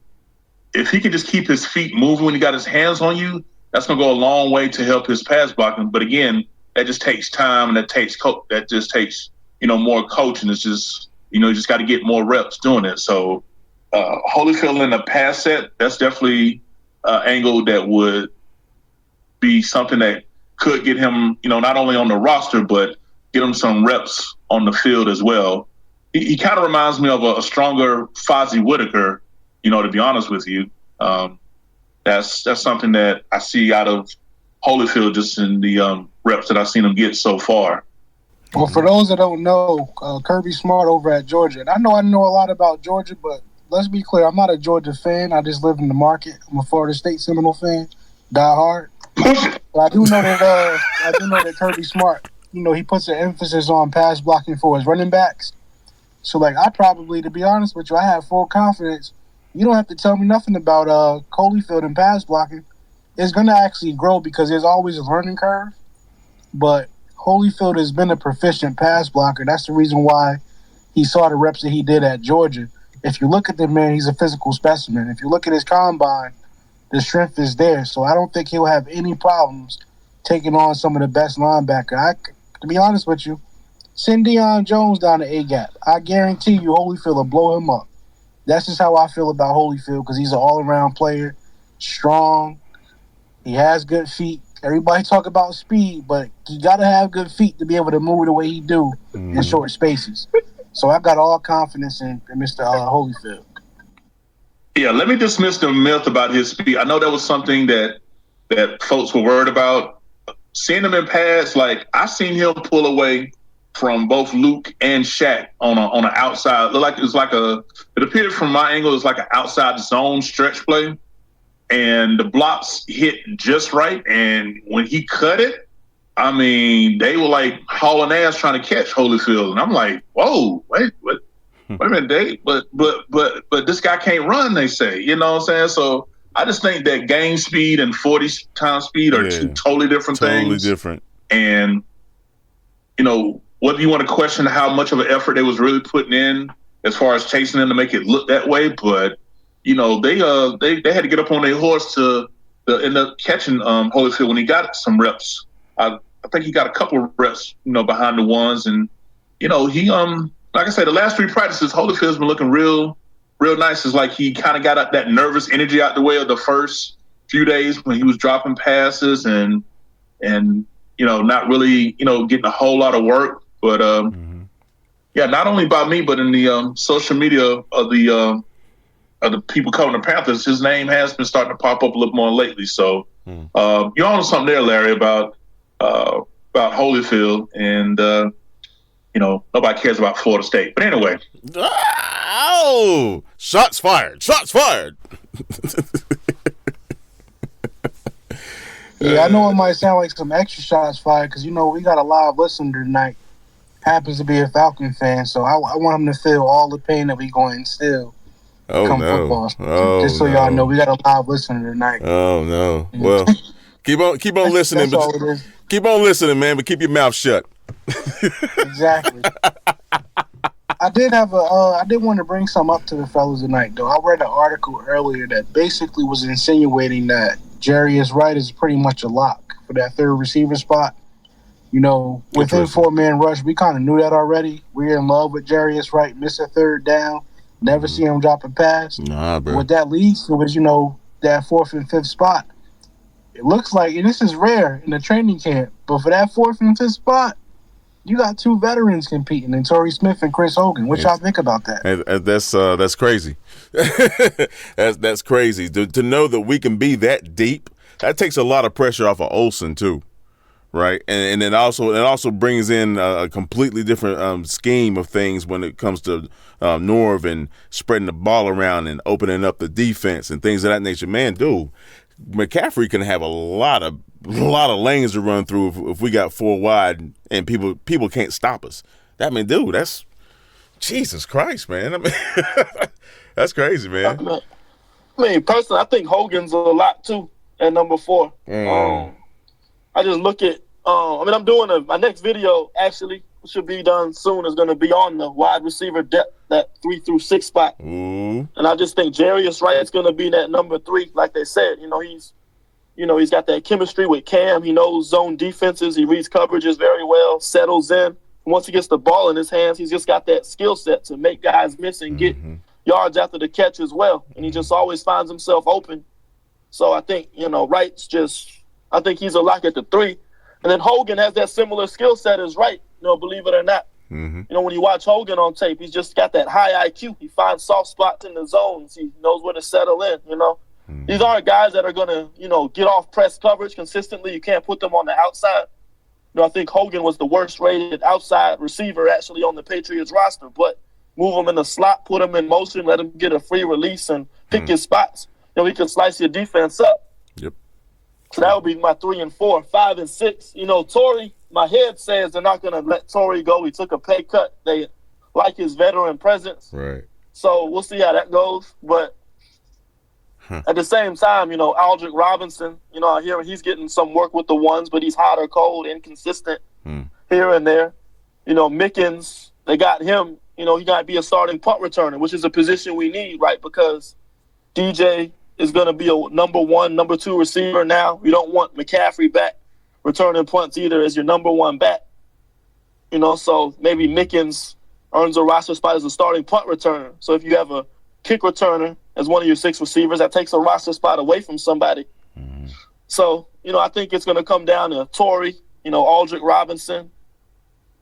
if he can just keep his feet moving when he got his hands on you, that's going to go a long way to help his pass blocking. But again, that just takes time, and that just takes more coaching. It's just, you just got to get more reps doing it. So Holyfield in the pass set, that's definitely an angle that would be something that could get him, not only on the roster, but get him some reps on the field as well. He kind of reminds me of a stronger Fozzie Whitaker, to be honest with you. That's something that I see out of Holyfield just in the reps that I've seen him get so far. Well, for those that don't know, Kirby Smart over at Georgia, and I know a lot about Georgia, but let's be clear, I'm not a Georgia fan. I just live in the market. I'm a Florida State Seminole fan, die hard. But I do know that Kirby Smart, he puts an emphasis on pass blocking for his running backs. So, I probably, to be honest with you, I have full confidence. You don't have to tell me nothing about Holyfield and pass blocking. It's going to actually grow because there's always a learning curve. But Holyfield has been a proficient pass blocker. That's the reason why he saw the reps that he did at Georgia. If you look at the man, he's a physical specimen. If you look at his combine, the strength is there. So I don't think he'll have any problems taking on some of the best linebacker. To be honest with you, send Deion Jones down to A-gap. I guarantee you Holyfield will blow him up. That's just how I feel about Holyfield because he's an all-around player, strong. He has good feet. Everybody talk about speed, but you got to have good feet to be able to move the way he do in short spaces. So I've got all confidence in Mr. Holyfield. Yeah, let me dismiss the myth about his speed. I know that was something that folks were worried about. Seeing him in pads, I seen him pull away from both Luke and Shaq on an outside. It appeared from my angle, it's like an outside zone stretch play. And the blocks hit just right. And when he cut it, I mean, they were hauling ass trying to catch Holyfield. And I'm like, whoa, wait a minute, Dave. But this guy can't run, they say. You know what I'm saying? So I just think that game speed and 40 times speed are two totally different things. Totally different. And, whether you want to question how much of an effort they was really putting in as far as chasing him to make it look that way, but they had to get up on their horse to end up catching Holyfield when he got some reps. I think he got a couple of reps, behind the ones, and he like I said, the last three practices, Holyfield's been looking real nice. It's like he kind of got that nervous energy out the way of the first few days when he was dropping passes and not really getting a whole lot of work. But not only by me, but in the social media of the people covering the Panthers, his name has been starting to pop up a little more lately. So you're on something there, Larry, about Holyfield, and nobody cares about Florida State. But anyway. Oh, shots fired. Shots fired. Yeah, I know it might sound like some extra shots fired because, we got a live listener tonight. Happens to be a Falcon fan, so I want him to feel all the pain that we going to instill come football. Just so y'all know, we got a live listener tonight. Oh, no. Well, keep on listening. That's all it is. Keep on listening, man, but keep your mouth shut. Exactly. I did want to bring some up to the fellas tonight, though. I read an article earlier that basically was insinuating that Jarius Wright is pretty much a lock for that third receiver spot. Within four-man rush, we kind of knew that already. We're in love with Jarius Wright, miss a third down, never see him drop a pass. Nah, bro. What that leads to is, that fourth and fifth spot. It looks like, and this is rare in the training camp, but for that fourth and fifth spot, you got two veterans competing, in Torrey Smith and Chris Hogan. What y'all think about that? That's crazy. that's crazy. To know that we can be that deep, that takes a lot of pressure off of Olsen too, right? And then it also brings in a completely different scheme of things when it comes to Norv and spreading the ball around and opening up the defense and things of that nature. Man, dude, McCaffrey can have a lot of lanes to run through if we got four wide and people can't stop us. That's Jesus Christ, man. That's crazy, man. Personally, I think Hogan's a lot too at number 4. I just look at. I'm doing my next video actually should be done soon. Is going to be on the wide receiver depth, that 3 through 6 spot. Ooh. And I just think Jarius Wright's going to be that number 3, like they said. He's got that chemistry with Cam. He knows zone defenses. He reads coverages very well, settles in. Once he gets the ball in his hands, he's just got that skill set to make guys miss and get yards after the catch as well. And he just always finds himself open. So I think, Wright's I think he's a lock at the 3. And then Hogan has that similar skill set as Wright, believe it or not. Mm-hmm. When you watch Hogan on tape, he's just got that high IQ. He finds soft spots in the zones. He knows where to settle in, These aren't guys that are going to, get off press coverage consistently. You can't put them on the outside. I think Hogan was the worst rated outside receiver actually on the Patriots roster, but move him in the slot, put him in motion, let him get a free release and pick his spots. He can slice your defense up. Yep. So that would be my 3 and 4. 5 and 6. Torrey, my head says they're not going to let Torrey go. He took a pay cut. They like his veteran presence. Right. So we'll see how that goes. But at the same time, Aldrick Robinson, I hear he's getting some work with the ones, but he's hot or cold, inconsistent here and there. Mickens, they got him. He got to be a starting punt returner, which is a position we need, right? Because DJ is going to be a number 1, number 2 receiver now. You don't want McCaffrey back returning punts either as your number 1 back. So maybe Mickens earns a roster spot as a starting punt returner. So if you have a kick returner as one of your 6 receivers, that takes a roster spot away from somebody. So, I think it's going to come down to Torrey, Aldrick Robinson,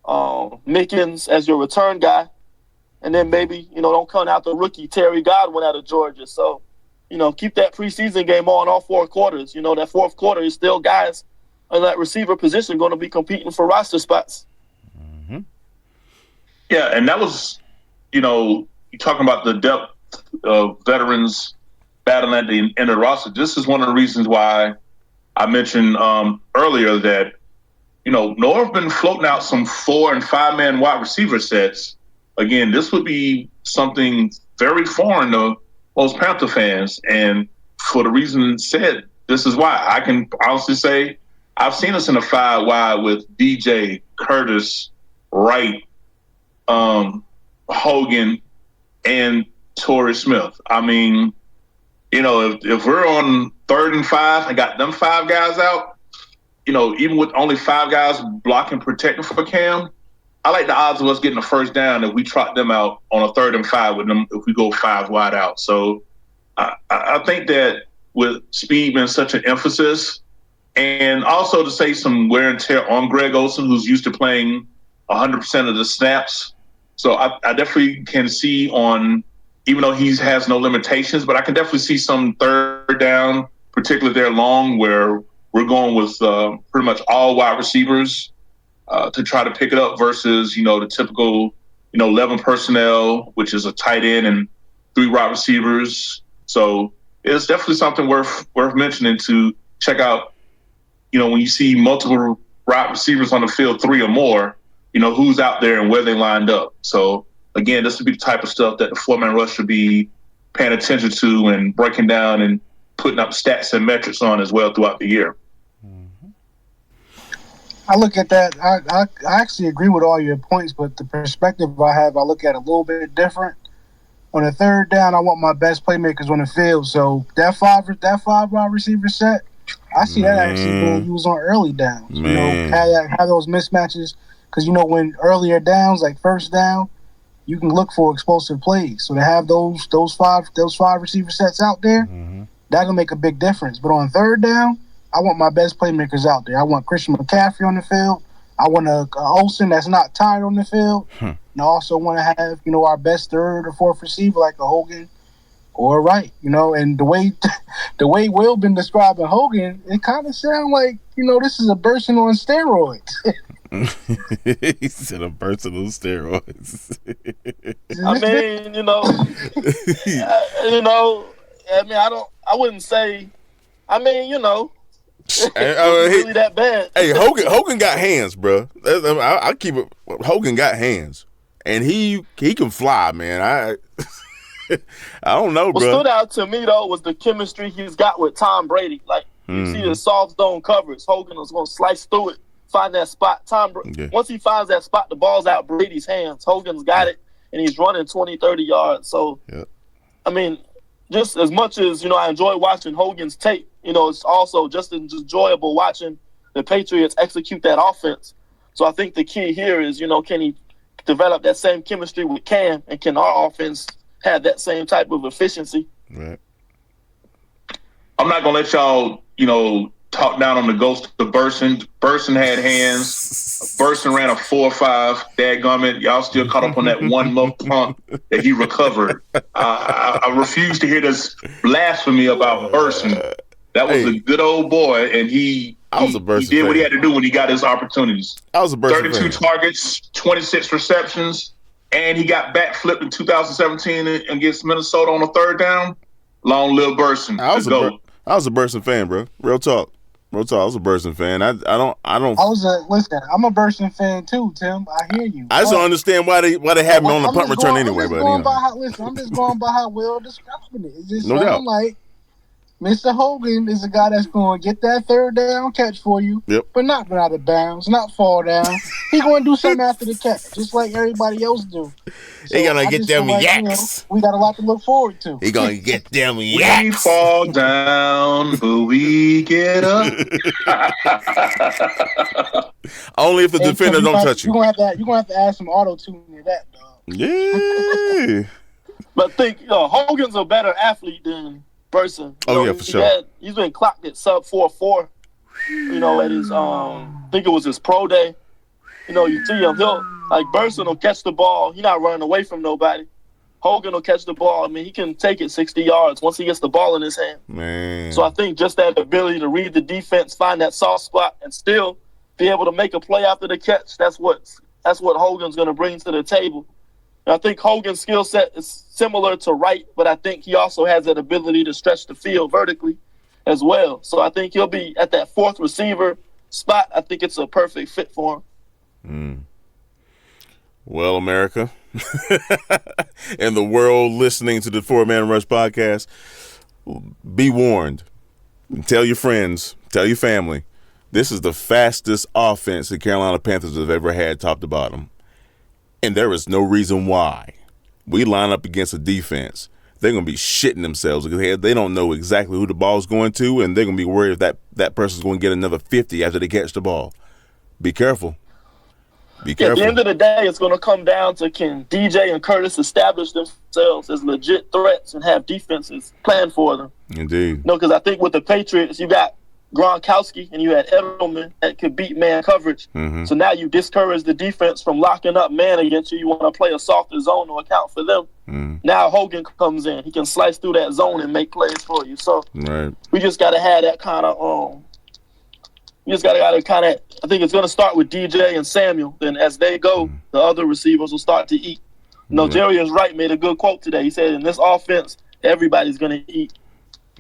Mickens as your return guy, and then maybe, don't count out the rookie Terry Godwin out of Georgia. So, keep that preseason game on all 4 quarters. That fourth quarter is still guys in that receiver position going to be competing for roster spots. Yeah, and that was, you're talking about the depth of veterans battling at the end of the roster. This is one of the reasons why I mentioned earlier that, Norv been floating out some 4- and 5-man wide receiver sets. Again, this would be something very foreign to most Panther fans. And for the reason said, this is why. I can honestly say I've seen us in a 5 wide with DJ, Curtis, Wright, Hogan, and Torrey Smith. If we're on 3rd and 5 and got them 5 guys out, even with only 5 guys blocking, protecting for Cam, I like the odds of us getting a first down if we trot them out on a 3rd and 5 with them if we go 5 wide out. So I think that with speed being such an emphasis, and also to say some wear and tear on Greg Olsen, who's used to playing 100% of the snaps. So I definitely can see on, even though he has no limitations, but I can definitely see some 3rd down, particularly there long, where we're going with pretty much all wide receivers. to try to pick it up versus, the typical, 11 personnel, which is a tight end and 3 wide receivers. So it's definitely something worth mentioning to check out, when you see multiple wide receivers on the field, 3 or more, who's out there and where they lined up. So again, this would be the type of stuff that the 4-man rush should be paying attention to and breaking down and putting up stats and metrics on as well throughout the year. I look at that. I actually agree with all your points, but the perspective I have, I look at it a little bit different. On the third down, I want my best playmakers on the field. So that five wide receiver set, I see that actually being used on early downs. Have those mismatches because when earlier downs like first down, you can look for explosive plays. So to have those five receiver sets out there, that'll make a big difference. But on third down, I want my best playmakers out there. I want Christian McCaffrey on the field. I want a Olsen that's not tired on the field. And I also want to have, our best third or fourth receiver like a Hogan or a Wright, and the way Will been describing Hogan, it kind of sounds like, this is a person on steroids. He said a person on steroids. I wouldn't say, really that bad. Hey, Hogan got hands, bro. I keep it. Hogan got hands, and he can fly, man. I don't know, bro. What stood out to me though was the chemistry he's got with Tom Brady. Like you see the soft zone coverage, Hogan was going to slice through it, find that spot. Once he finds that spot, the ball's out Brady's hands. Hogan's got it, and he's running 20, 30 yards. So, just as much as I enjoy watching Hogan's tape. It's also just enjoyable watching the Patriots execute that offense. So I think the key here is, can he develop that same chemistry with Cam, and can our offense have that same type of efficiency? Right. I'm not going to let y'all, talk down on the ghost of Burson. Burson had hands. Burson ran a 4.5. Dadgummit. Y'all still caught up on that one muff punt that he recovered. I refuse to hear this blasphemy about Burson. That was a good old boy, and he did what he had to do when he got his opportunities. I was a Burson 32 targets, 26 receptions, and he got backflipped in 2017 against Minnesota on a third down. Long live Burson. I was a Burson fan, bro. Real talk. I was a Burson fan. I'm a Burson fan too, Tim. I hear you. I just don't understand why they have him on the punt return anyway. I'm just going by how Will describing it. It's just like Mr. Hogan is a guy that's going to get that third down catch for you, but not out of bounds, not fall down. He's going to do something after the catch, just like everybody else do. So he going to get them yaks. We got a lot to look forward to. He going to get them yaks. We fall down, but we get up. Only if the defender don't touch you. You're going to have to add some auto-tune to that, dog. Yeah. But think, Hogan's a better athlete than Burson. For sure. He's been clocked at sub 4.4. At his I think it was his pro day. You see him. Burson will catch the ball. He's not running away from nobody. Hogan will catch the ball. He can take it 60 yards once he gets the ball in his hand. Man. So I think just that ability to read the defense, find that soft spot, and still be able to make a play after the catch. That's what Hogan's going to bring to the table. And I think Hogan's skill set is similar to Wright, but I think he also has that ability to stretch the field vertically as well. So I think he'll be at that fourth receiver spot. I think it's a perfect fit for him. Well, America, and the world listening to the 4-Man Rush podcast, be warned. Tell your friends, tell your family. This is the fastest offense the Carolina Panthers have ever had top to bottom. And there is no reason why we line up against a defense. They're going to be shitting themselves because they don't know exactly who the ball's going to, and they're going to be worried if that person's going to get another 50 after they catch the ball. Be careful. Be careful. At the end of the day, it's going to come down to can DJ and Curtis establish themselves as legit threats and have defenses planned for them. Indeed. Because I think with the Patriots, you got Gronkowski and you had Edelman that could beat man coverage. So now you discourage the defense from locking up man against you. You want to play a softer zone to account for them. Now Hogan comes in. He can slice through that zone and make plays for you. So we just got to have that kind of you just got to kind of I think it's going to start with DJ and Samuel. Then as they go, the other receivers will start to eat. Jarius Wright made a good quote today. He said, in this offense, everybody's going to eat.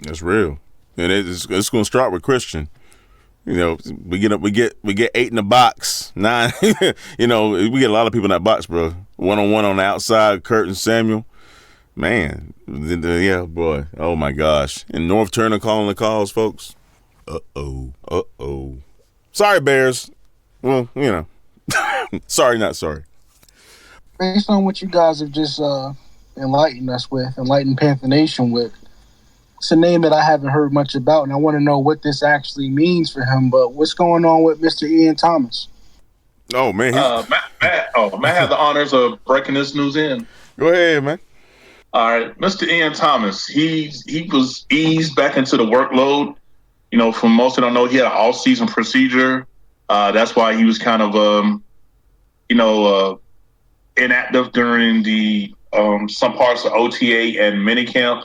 That's real. And it's going to start with Christian. We get 8 in the box, 9. We get a lot of people in that box, bro. 1-on-1 on the outside, Kurt and Samuel. Man, yeah, boy. Oh my gosh. And North Turner calling the calls, folks. Uh-oh. Sorry, Bears. Well, sorry, not sorry. Based on what you guys have just enlightened Panther Nation with, it's a name that I haven't heard much about, and I want to know what this actually means for him. But what's going on with Mr. Ian Thomas? Oh, man. Matt had the honors of breaking this news in. Go ahead, man. All right. Mr. Ian Thomas, he was eased back into the workload. For most who don't know, he had an all-season procedure. That's why he was kind of, inactive during the some parts of OTA and minicamp.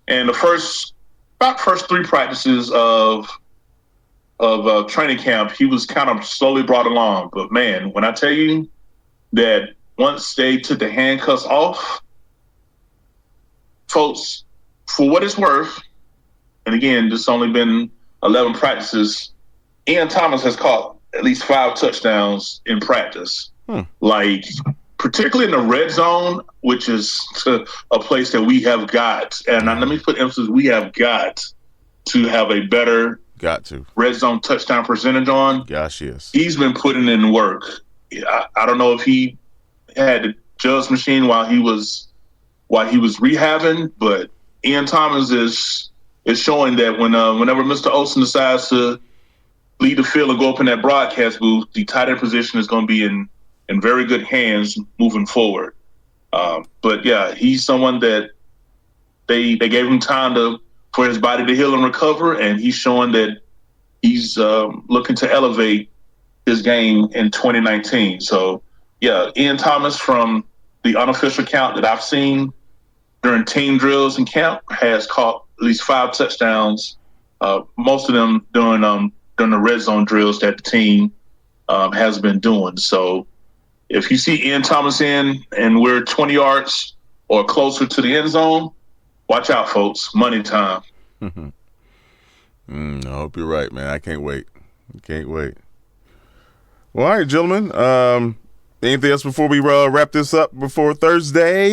And the first 3 practices of training camp, he was kind of slowly brought along. But man, when I tell you that once they took the handcuffs off, folks, for what it's worth, and again, this only been 11 practices, Ian Thomas has caught at least 5 touchdowns in practice. Particularly in the red zone, which is a place that we have got, and let me put emphasis, we have got to have a better red zone touchdown percentage on. Gosh, yes. He's been putting in work. I don't know if he had the Judge machine while he was rehabbing, but Ian Thomas is showing that whenever Mr. Olsen decides to lead the field and go up in that broadcast booth, the tight end position is going to be in very good hands moving forward. But yeah, he's someone that they gave him time for his body to heal and recover, and he's showing that he's looking to elevate his game in 2019. So yeah, Ian Thomas, from the unofficial count that I've seen during team drills and camp, has caught at least 5 touchdowns. Most of them during the red zone drills that the team has been doing. So if you see Ian Thomas in and we're 20 yards or closer to the end zone, watch out, folks. Money time. I hope you're right, man. I can't wait. Well, all right, gentlemen. Anything else before we wrap this up before Thursday?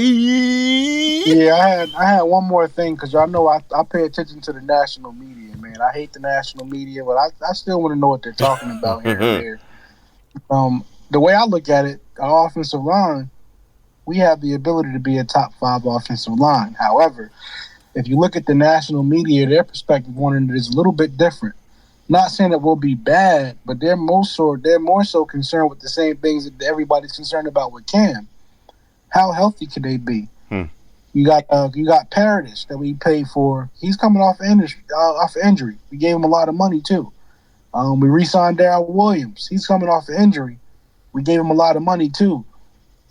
Yeah, I had one more thing, because y'all know I pay attention to the national media, man. I hate the national media, but I still want to know what they're talking about here and there. The way I look at it, our offensive line, we have the ability to be a top 5 offensive line. However, if you look at the national media, their perspective on it is a little bit different. Not saying that we'll be bad, but they're more so concerned with the same things that everybody's concerned about with Cam. How healthy could they be? You got Paradis that we paid for. He's coming off injury. We gave him a lot of money too. We re-signed Darrell Williams. He's coming off an injury. We gave him a lot of money too.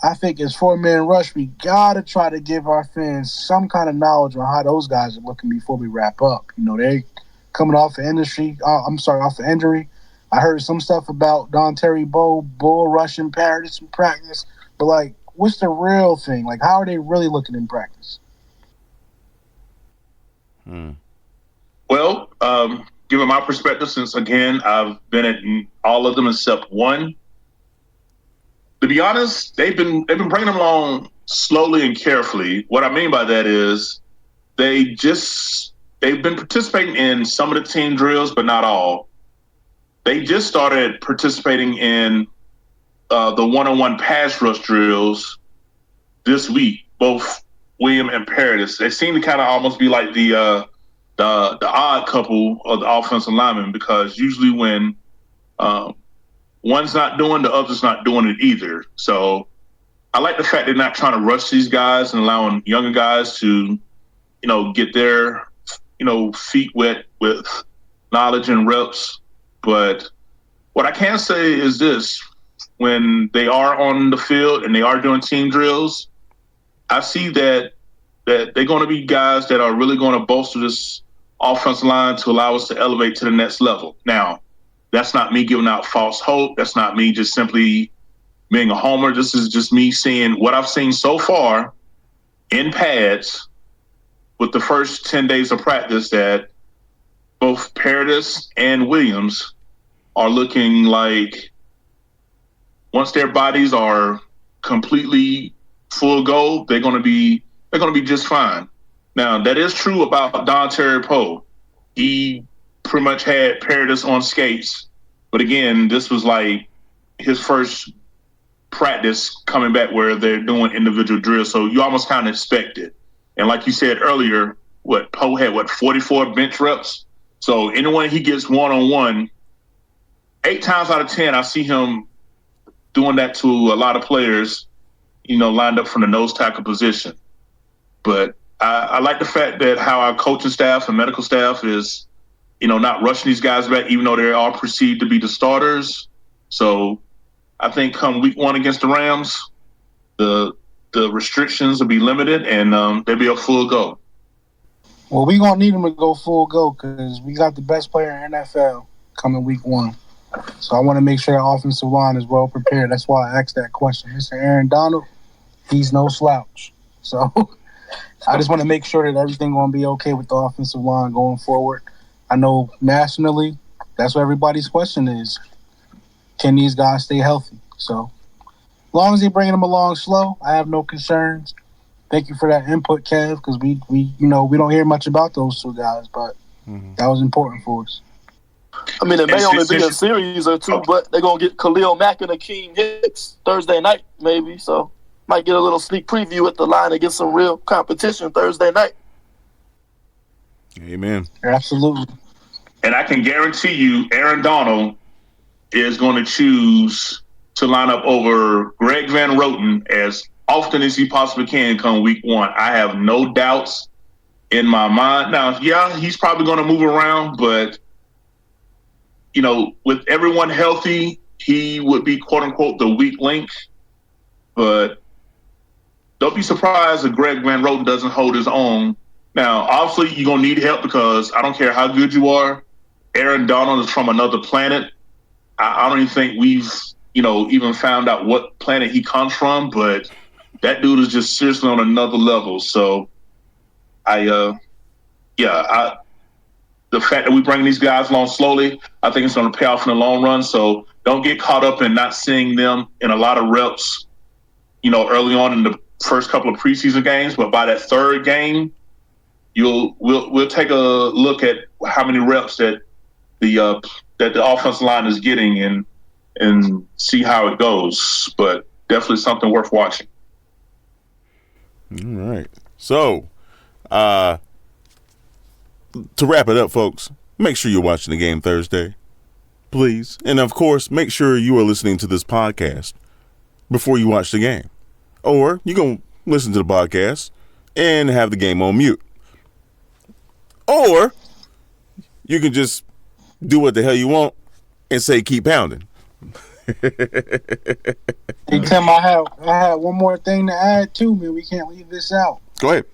I think as 4-man rush, we gotta try to give our fans some kind of knowledge on how those guys are looking before we wrap up. They coming off an injury. I heard some stuff about Don Terry bull rushing Paradis in practice, but what's the real thing? How are they really looking in practice? Well, given my perspective, since again I've been at all of them except one. To be honest, they've been bringing them along slowly and carefully. What I mean by that is they've been participating in some of the team drills, but not all. They just started participating in the one-on-one pass rush drills this week, both William and Paradis. They seem to kind of almost be like the odd couple of the offensive linemen, because usually when one's not doing, the other's not doing it either. So I like the fact they're not trying to rush these guys and allowing younger guys to, get their, feet wet with knowledge and reps. But what I can say is this: when they are on the field and they are doing team drills, I see that they're going to be guys that are really going to bolster this offensive line to allow us to elevate to the next level. Now, that's not me giving out false hope. That's not me just simply being a homer. This is just me seeing what I've seen so far in pads with the first 10 days of practice, that both Paradis and Williams are looking like, once their bodies are completely full go, they're going to be just fine. Now, that is true about Don Terry Poe. He pretty much had Paradis on skates, but again, this was like his first practice coming back where they're doing individual drills, so you almost kind of expect it. And like you said earlier, Poe had 44 bench reps. So anyone he gets one-on-one, 8 times out of 10, I see him doing that to a lot of players, lined up from the nose tackle position. But I like the fact that how our coaching staff and medical staff is, not rushing these guys back, even though they are perceived to be the starters. So I think come week 1 against the Rams, the restrictions will be limited and they'll be a full go. Well, we're going to need them to go full go because we got the best player in NFL coming week 1. So I want to make sure the offensive line is well prepared. That's why I asked that question. Mr. Aaron Donald, he's no slouch. So I just want to make sure that everything going to be okay with the offensive line going forward. I know nationally, that's what everybody's question is. Can these guys stay healthy? So as long as they're bringing them along slow, I have no concerns. Thank you for that input, Kev, because we don't hear much about those 2 guys, but that was important for us. I mean, it may only be a series or 2, but they're going to get Khalil Mack and Akeem Hicks Thursday night, maybe. So might get a little sneak preview at the line and get some real competition Thursday night. Amen. Absolutely. And I can guarantee you Aaron Donald is going to choose to line up over Greg Van Roten as often as he possibly can come week 1. I have no doubts in my mind. Now, yeah, he's probably going to move around, but, with everyone healthy, he would be, quote unquote, the weak link. But don't be surprised if Greg Van Roten doesn't hold his own. Now, obviously, you're going to need help because I don't care how good you are. Aaron Donald is from another planet. I don't even think we've, even found out what planet he comes from, but that dude is just seriously on another level. So the fact that we bring these guys along slowly, I think it's going to pay off in the long run. So don't get caught up in not seeing them in a lot of reps, early on in the first couple of preseason games. But by that 3rd game, we'll take a look at how many reps that the offensive line is getting and see how it goes. But definitely something worth watching. All right. So, to wrap it up, folks, make sure you're watching the game Thursday, please. And, of course, make sure you are listening to this podcast before you watch the game. Or you can listen to the podcast and have the game on mute. Or you can just do what the hell you want and say keep pounding. Hey, Tim, I had one more thing to add, too, man. We can't leave this out. Go ahead.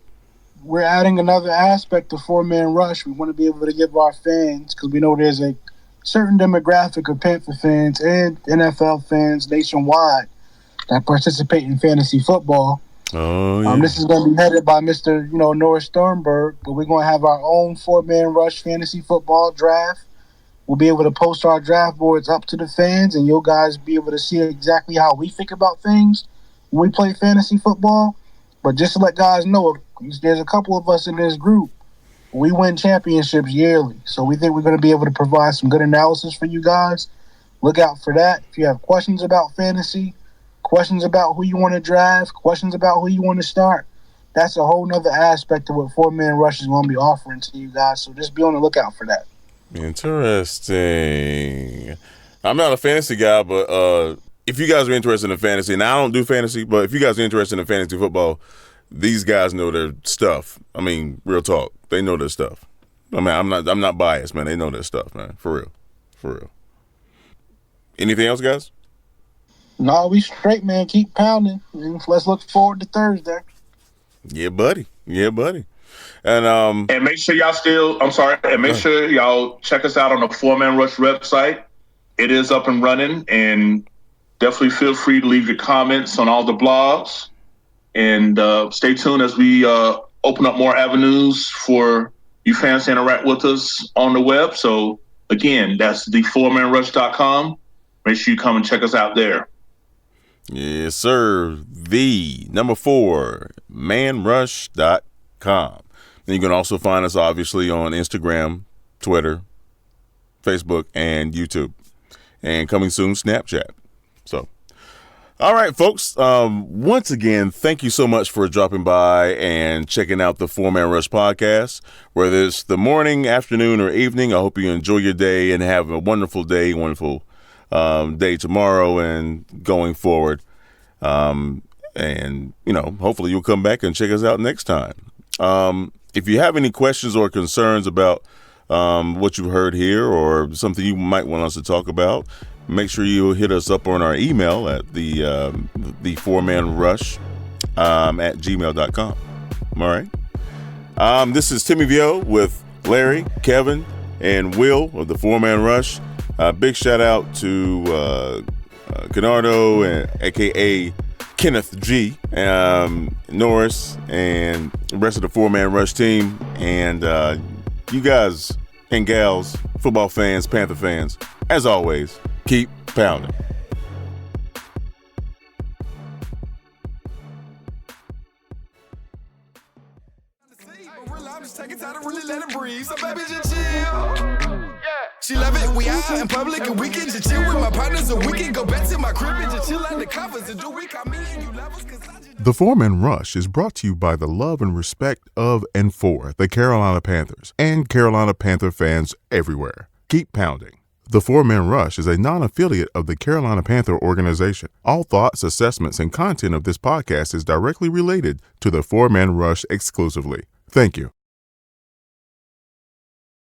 We're adding another aspect of 4-man rush. We want to be able to give our fans, because we know there's a certain demographic of Panther fans and NFL fans nationwide that participate in fantasy football. Oh, yeah. This is going to be headed by Mr. Norris Sternberg, but we're going to have our own 4-man rush fantasy football draft. We'll be able to post our draft boards up to the fans, and you'll guys be able to see exactly how we think about things when we play fantasy football. But just to let guys know, there's a couple of us in this group. We win championships yearly, so we think we're going to be able to provide some good analysis for you guys. Look out for that. If you have questions about fantasy, questions about who you want to draft, questions about who you want to start, that's a whole nother aspect of what 4-man rush is going to be offering to you guys, so just be on the lookout for that. Interesting. I'm not a fantasy guy, but if you guys are interested in fantasy, and I don't do fantasy, but if you guys are interested in fantasy football, these guys know their stuff. I mean, real talk. They know their stuff. I mean, I'm not biased, man. They know their stuff, man. For real. Anything else, guys? No, we straight, man. Keep pounding. And let's look forward to Thursday. Yeah, buddy. And make sure y'all sure y'all check us out on the 4-Man Rush website. it is up and running, and definitely feel free to leave your comments on all the blogs, and stay tuned as we open up more avenues for you fans to interact with us on the web. So again, that's the4manrush.com. Make sure you come and check us out there. Yes, sir. The number 4 manrush.com. And you can also find us obviously on Instagram, Twitter, Facebook, and YouTube. And coming soon, Snapchat. So, all right, folks. Once again, thank you so much for dropping by and checking out the 4-Man Rush podcast. Whether it's the morning, afternoon, or evening, I hope you enjoy your day and have a wonderful day, day tomorrow and going forward. And, hopefully you'll come back and check us out next time. If you have any questions or concerns about what you've heard here or something you might want us to talk about, make sure you hit us up on our email at the 4Man Rush at gmail.com. All right. This is Timmy Vio with Larry, Kevin, and Will of the 4Man Rush. Big shout out to Canardo, and aka Kenneth G, Norris, and the rest of the 4-Man Rush team, and you guys and gals, football fans, Panther fans, as always, keep pounding. She love it, we out in public and we can just chill with my partners, or we can go back to my crib and just chill under covers and do we call me and you lovers, cause I just... The 4-Man Rush is brought to you by the love and respect of and for the Carolina Panthers and Carolina Panther fans everywhere. Keep pounding. The 4-Man Rush is a non-affiliate of the Carolina Panther organization. All thoughts, assessments, and content of this podcast is directly related to the 4-Man Rush exclusively. Thank you.